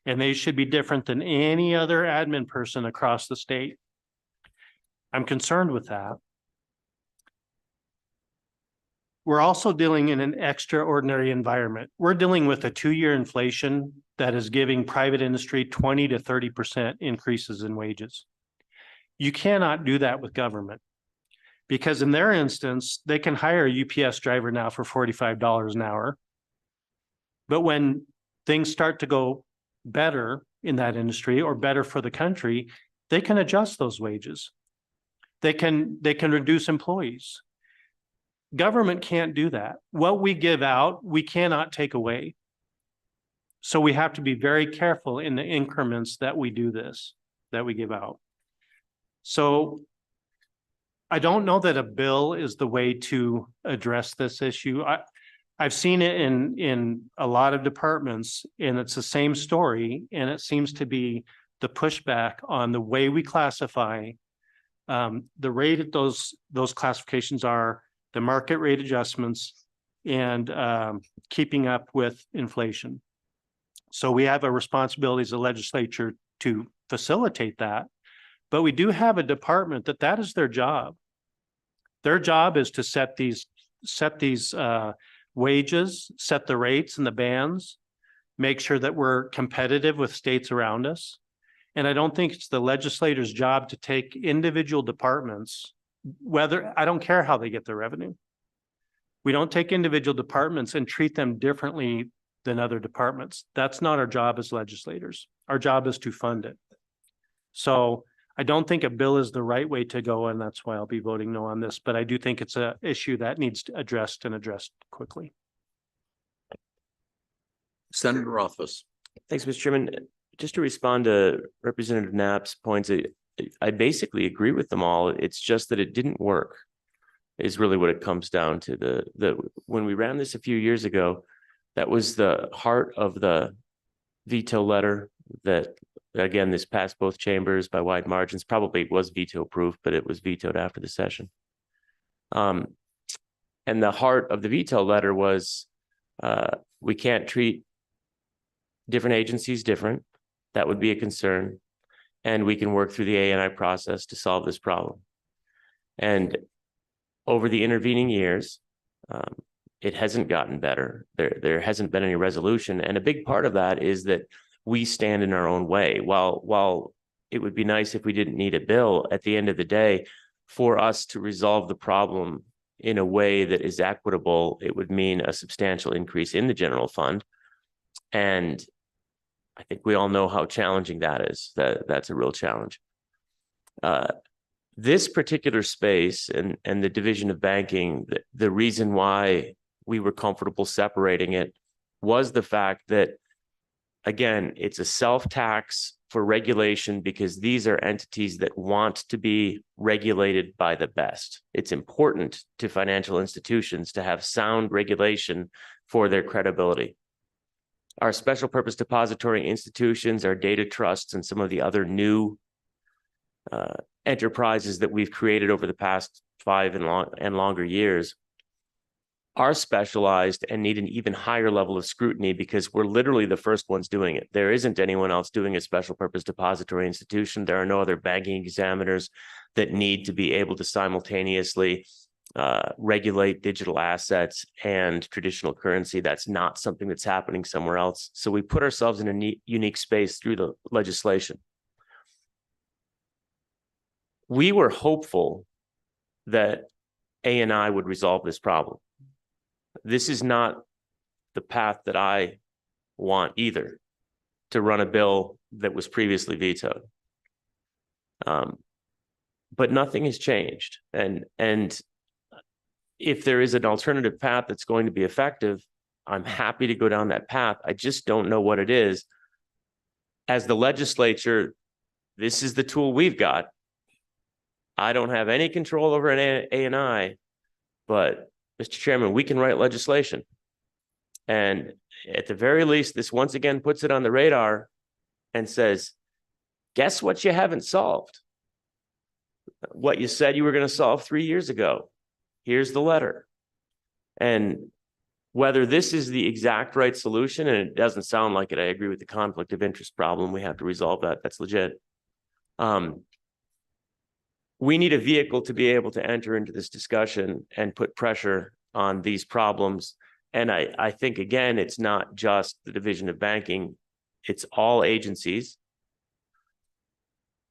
And they should be different than any other admin person across the state. I'm concerned with that. We're also dealing in an extraordinary environment. We're dealing with a 2-year inflation that is giving private industry 20 to 30% increases in wages. You cannot do that with government because in their instance, they can hire a UPS driver now for $45 an hour. But when things start to go better in that industry or better for the country, they can adjust those wages. They can reduce employees. Government can't do that. What we give out, we cannot take away. So we have to be very careful in the increments that we do this, that we give out. So I don't know that a bill is the way to address this issue. I've seen it in a lot of departments and it's the same story. And it seems to be the pushback on the way we classify, the rate that those classifications are, the market rate adjustments, and keeping up with inflation. So we have a responsibility as a legislature to facilitate that, but we do have a department that is their job. Their job is to set these wages, set the rates and the bands, make sure that we're competitive with states around us. And I don't think it's the legislator's job to take individual departments, I don't care how they get their revenue. We don't take individual departments and treat them differently than other departments. That's not our job as legislators. Our job is to fund it. So I don't think a bill is the right way to go, and that's why I'll be voting no on this. But I do think it's an issue that needs to addressed quickly. Senator Office. Thanks, Mr. Chairman. Just to respond to Representative Knapp's points, I basically agree with them all. It's just that it didn't work is really what it comes down to. When we ran this a few years ago, that was the heart of the veto letter that, again, this passed both chambers by wide margins, probably was veto proof, but it was vetoed after the session. And the heart of the veto letter was we can't treat different agencies different. That would be a concern. And we can work through the ANI process to solve this problem. And over the intervening years, it hasn't gotten better. There hasn't been any resolution. And a big part of that is that we stand in our own way. While it would be nice if we didn't need a bill, at the end of the day, for us to resolve the problem in a way that is equitable, it would mean a substantial increase in the general fund. And I think we all know how challenging that is. That's a real challenge. This particular space and the division of banking, the reason why we were comfortable separating it was the fact that, again, it's a self-tax for regulation because these are entities that want to be regulated by the best. It's important to financial institutions to have sound regulation for their credibility. Our special purpose depository institutions, our data trusts, and some of the other new enterprises that we've created over the past 5 and longer years are specialized and need an even higher level of scrutiny because we're literally the first ones doing it. There isn't anyone else doing a special purpose depository institution. There are no other banking examiners that need to be able to simultaneously regulate digital assets and traditional currency. That's not something that's happening somewhere else. So we put ourselves in a unique space through the legislation. We were hopeful that ANI would resolve this problem. This is not the path that I want either, to run a bill that was previously vetoed. But nothing has changed. And if there is an alternative path that's going to be effective, I'm happy to go down that path. I just don't know what it is. As the legislature, this is the tool we've got. I don't have any control over an A&I, but Mr. Chairman, we can write legislation. And at the very least, this once again puts it on the radar and says, guess what you haven't solved? What you said you were going to solve 3 years ago. Here's the letter. And whether this is the exact right solution, and it doesn't sound like it, I agree with the conflict of interest problem. We have to resolve that. That's legit. We need a vehicle to be able to enter into this discussion and put pressure on these problems. And I think, again, it's not just the Division of Banking. It's all agencies.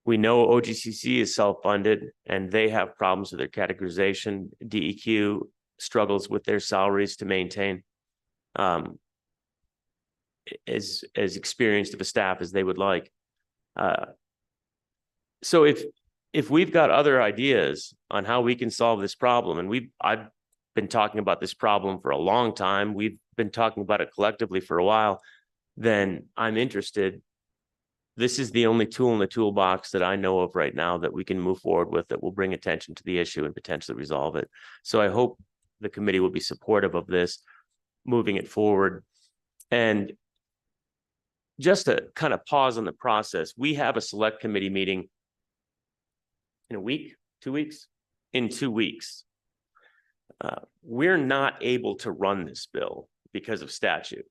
We know OGCC is self-funded and they have problems with their categorization. DEQ struggles with their salaries to maintain as experienced of a staff as they would like. So if we've got other ideas on how we can solve this problem, and I've been talking about this problem for a long time, we've been talking about it collectively for a while, then I'm interested. This is the only tool in the toolbox that I know of right now that we can move forward with that will bring attention to the issue and potentially resolve it. So I hope the committee will be supportive of this, moving it forward. And just to kind of pause on the process, we have a select committee meeting in a week, 2 weeks, in 2 weeks. We're not able to run this bill because of statute.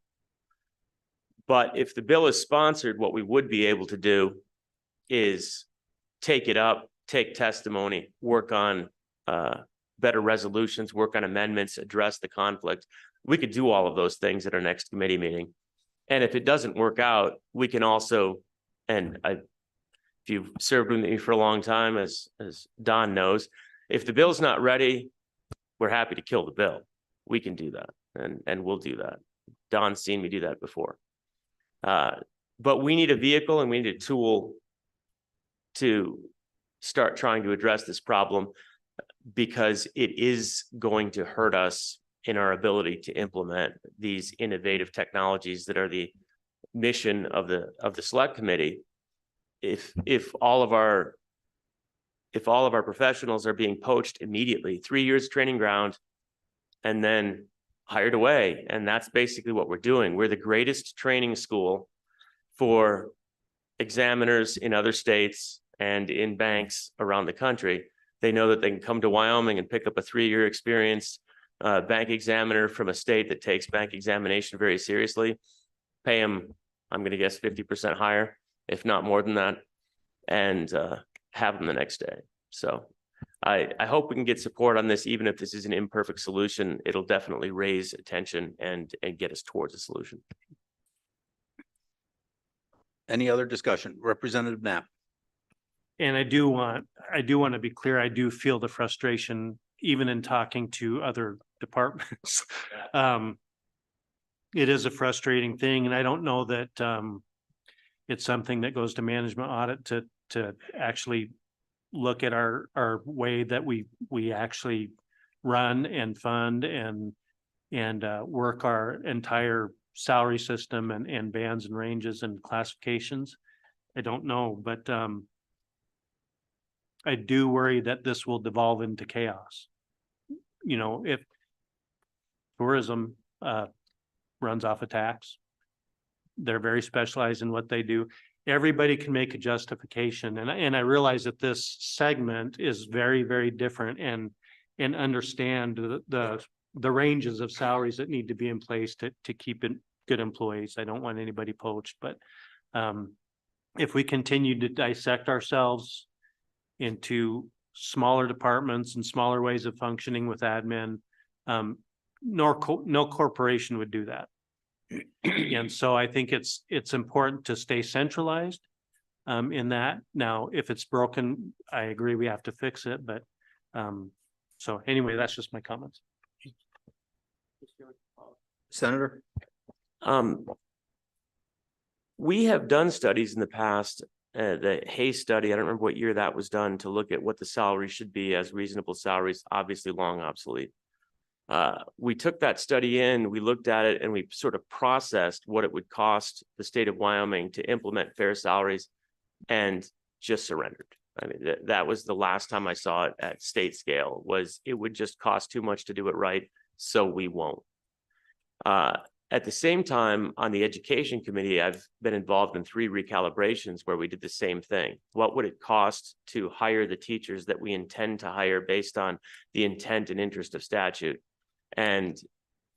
But if the bill is sponsored, what we would be able to do is take it up, take testimony, work on better resolutions, work on amendments, address the conflict. We could do all of those things at our next committee meeting. And if it doesn't work out, we can also, and if you've served with me for a long time, as Don knows, if the bill's not ready, we're happy to kill the bill. We can do that, and we'll do that. Don's seen me do that before. But we need a vehicle and we need a tool to start trying to address this problem, because it is going to hurt us in our ability to implement these innovative technologies that are the mission of the select committee. If all of our professionals are being poached immediately, 3 years training ground, and then hired away. And that's basically what we're doing. We're the greatest training school for examiners in other states and in banks around the country. They know that they can come to Wyoming and pick up a 3-year experience bank examiner from a state that takes bank examination very seriously, pay them, I'm going to guess 50% higher, if not more than that, and have them the next day. So I hope we can get support on this. Even if this is an imperfect solution, it'll definitely raise attention and get us towards a solution. Any other discussion? Representative Knapp. And I do want to be clear, I do feel the frustration, even in talking to other departments. It is a frustrating thing, and I don't know that it's something that goes to management audit to actually look at our way that we actually run and fund and work our entire salary system and bands and ranges and classifications. I don't know, but I do worry that this will devolve into chaos. You know, if tourism runs off a tax, they're very specialized in what they do. Everybody can make a justification. And I realize that this segment is very, very different and understand the ranges of salaries that need to be in place to keep it good employees. I don't want anybody poached, but if we continue to dissect ourselves into smaller departments and smaller ways of functioning with admin, no corporation would do that. And so I think it's important to stay centralized in that. Now, if it's broken, I agree we have to fix it, but so anyway, that's just my comments. Senator? We have done studies in the past, the Hayes study, I don't remember what year that was done, to look at what the salary should be as reasonable salaries, obviously long obsolete. We took that study in, we looked at it, and we sort of processed what it would cost the state of Wyoming to implement fair salaries and just surrendered. I mean, that was the last time I saw it at state scale, was it would just cost too much to do it right, so we won't. At the same time, on the education committee, I've been involved in 3 recalibrations where we did the same thing. What would it cost to hire the teachers that we intend to hire based on the intent and interest of statute? And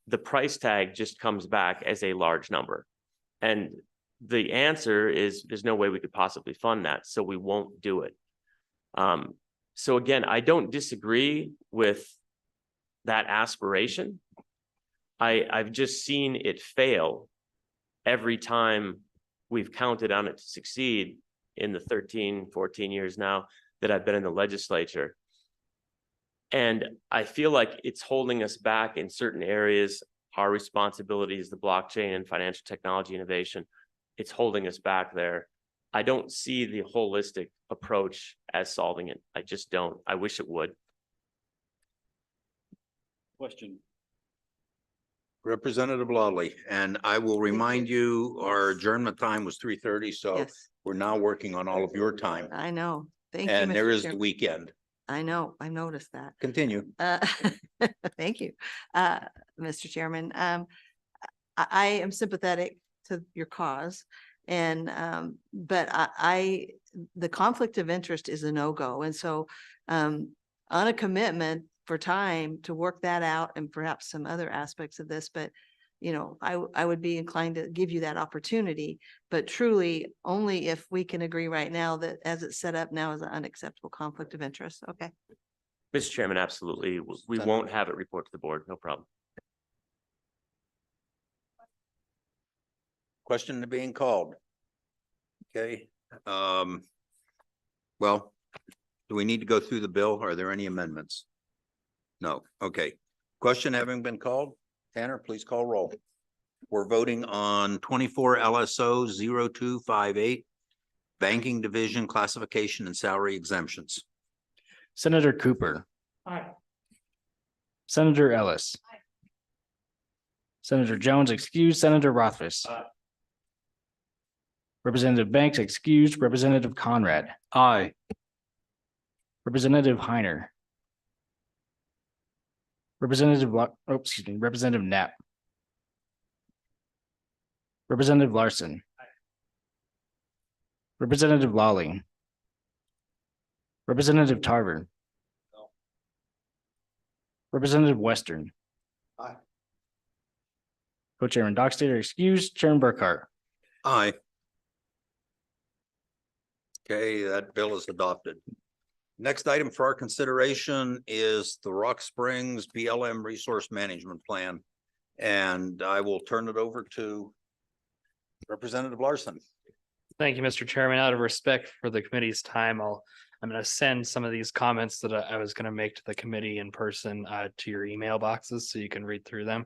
the price tag just comes back as a large number. And the answer is there's no way we could possibly fund that, so we won't do it. So again, I don't disagree with that aspiration. I've just seen it fail every time we've counted on it to succeed in the 13, 14 years now that I've been in the legislature. And I feel like it's holding us back in certain areas. Our responsibility is the blockchain and financial technology innovation. It's holding us back there. I don't see the holistic approach as solving it. I just don't. I wish it would. Question. Representative Lawley, and I will remind you, our adjournment time was 3:30, so Yes, we're now working on all of your time. I know. Thank you. And there Mr. is the Chairman. weekend. I know, I noticed that. Continue. Thank you, Mr. Chairman. I am sympathetic to your cause. And, but the conflict of interest is a no-go. And so, on a commitment for time to work that out and perhaps some other aspects of this, but you know, I would be inclined to give you that opportunity, but truly only if we can agree right now that as it's set up now is an unacceptable conflict of interest. Okay. Mr. Chairman, absolutely. We won't have it report to the board. No problem. Question to being called. Okay, well, do we need to go through the bill? Are there any amendments? No, okay. Question having been called, Tanner, please call roll. We're voting on 24 LSO 0258, Banking Division Classification and Salary Exemptions. Senator Cooper. Aye. Senator Ellis. Senator Jones excused, Senator Rothfuss. Representative Banks excused, Representative Conrad. Aye. Representative Heiner. Representative Knapp. Representative Larson. Representative Lawley. Representative Tarver. Representative Western. Aye. Co-Chairman Dockstader excused, Chairman Burkhart. Aye. Okay, that bill is adopted. Next item for our consideration is the Rock Springs BLM Resource Management Plan. And I will turn it over to Representative Larson. Thank you, Mr. Chairman. Out of respect for the committee's time, I'm going to send some of these comments that I was going to make to the committee in person to your email boxes so you can read through them.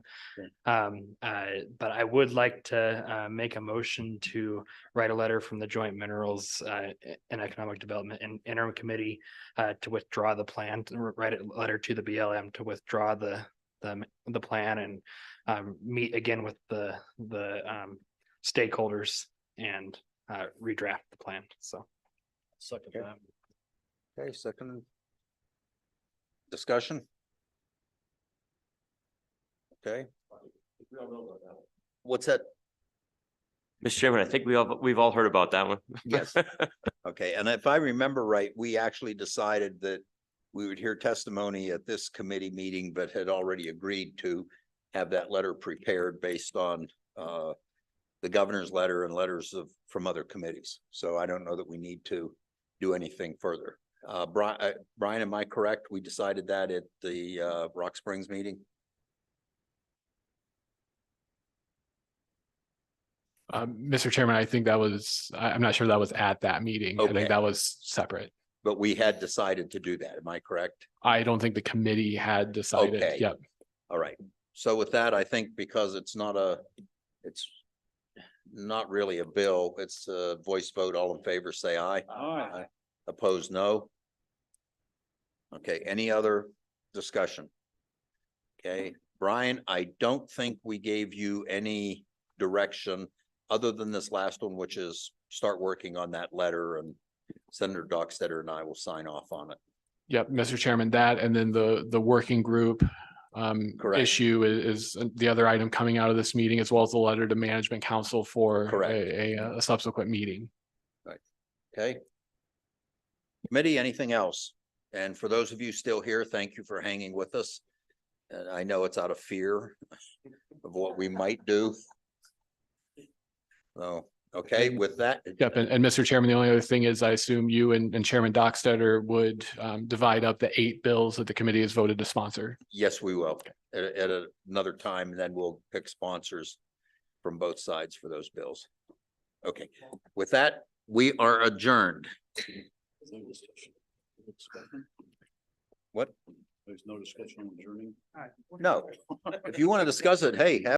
But I would like to make a motion to write a letter from the Joint Minerals and Economic Development and Interim Committee to withdraw the plan, to write a letter to the BLM to withdraw the plan and meet again with the stakeholders and redraft the plan. So. Second that. Okay, second. Discussion? Okay. What's that? Mr. Chairman, I think we've all heard about that one. Yes. Okay, and if I remember right, we actually decided that we would hear testimony at this committee meeting, but had already agreed to have that letter prepared based on the governor's letter and letters from other committees. So I don't know that we need to do anything further. Brian, am I correct? We decided that at the Rock Springs meeting? Mr. Chairman, I think that was, I'm not sure that was at that meeting. I Okay. think that was separate. But we had decided to do that. Am I correct? I don't think the committee had decided. Okay. Yep. All right. So with that, I think because it's not really a bill, it's a voice vote. All in favor, say aye. Aye. Opposed, no. Okay, any other discussion? Okay, Brian, I don't think we gave you any direction other than this last one, which is start working on that letter, and Senator Dockstetter and I will sign off on it. Yep, Mr. Chairman, that and then the working group Correct. issue is the other item coming out of this meeting, as well as the letter to Management Council for Correct. a subsequent meeting. Okay. Committee, anything else? And for those of you still here, thank you for hanging with us. And I know it's out of fear of what we might do. So, okay, with that. Yep, and Mr. Chairman, the only other thing is I assume you and Chairman Dockstetter would divide up the 8 bills that the committee has voted to sponsor. Yes, we will at another time, and then we'll pick sponsors from both sides for those bills. Okay, with that, we are adjourned. What? There's no discussion on adjourning? No, if you want to discuss it, hey, have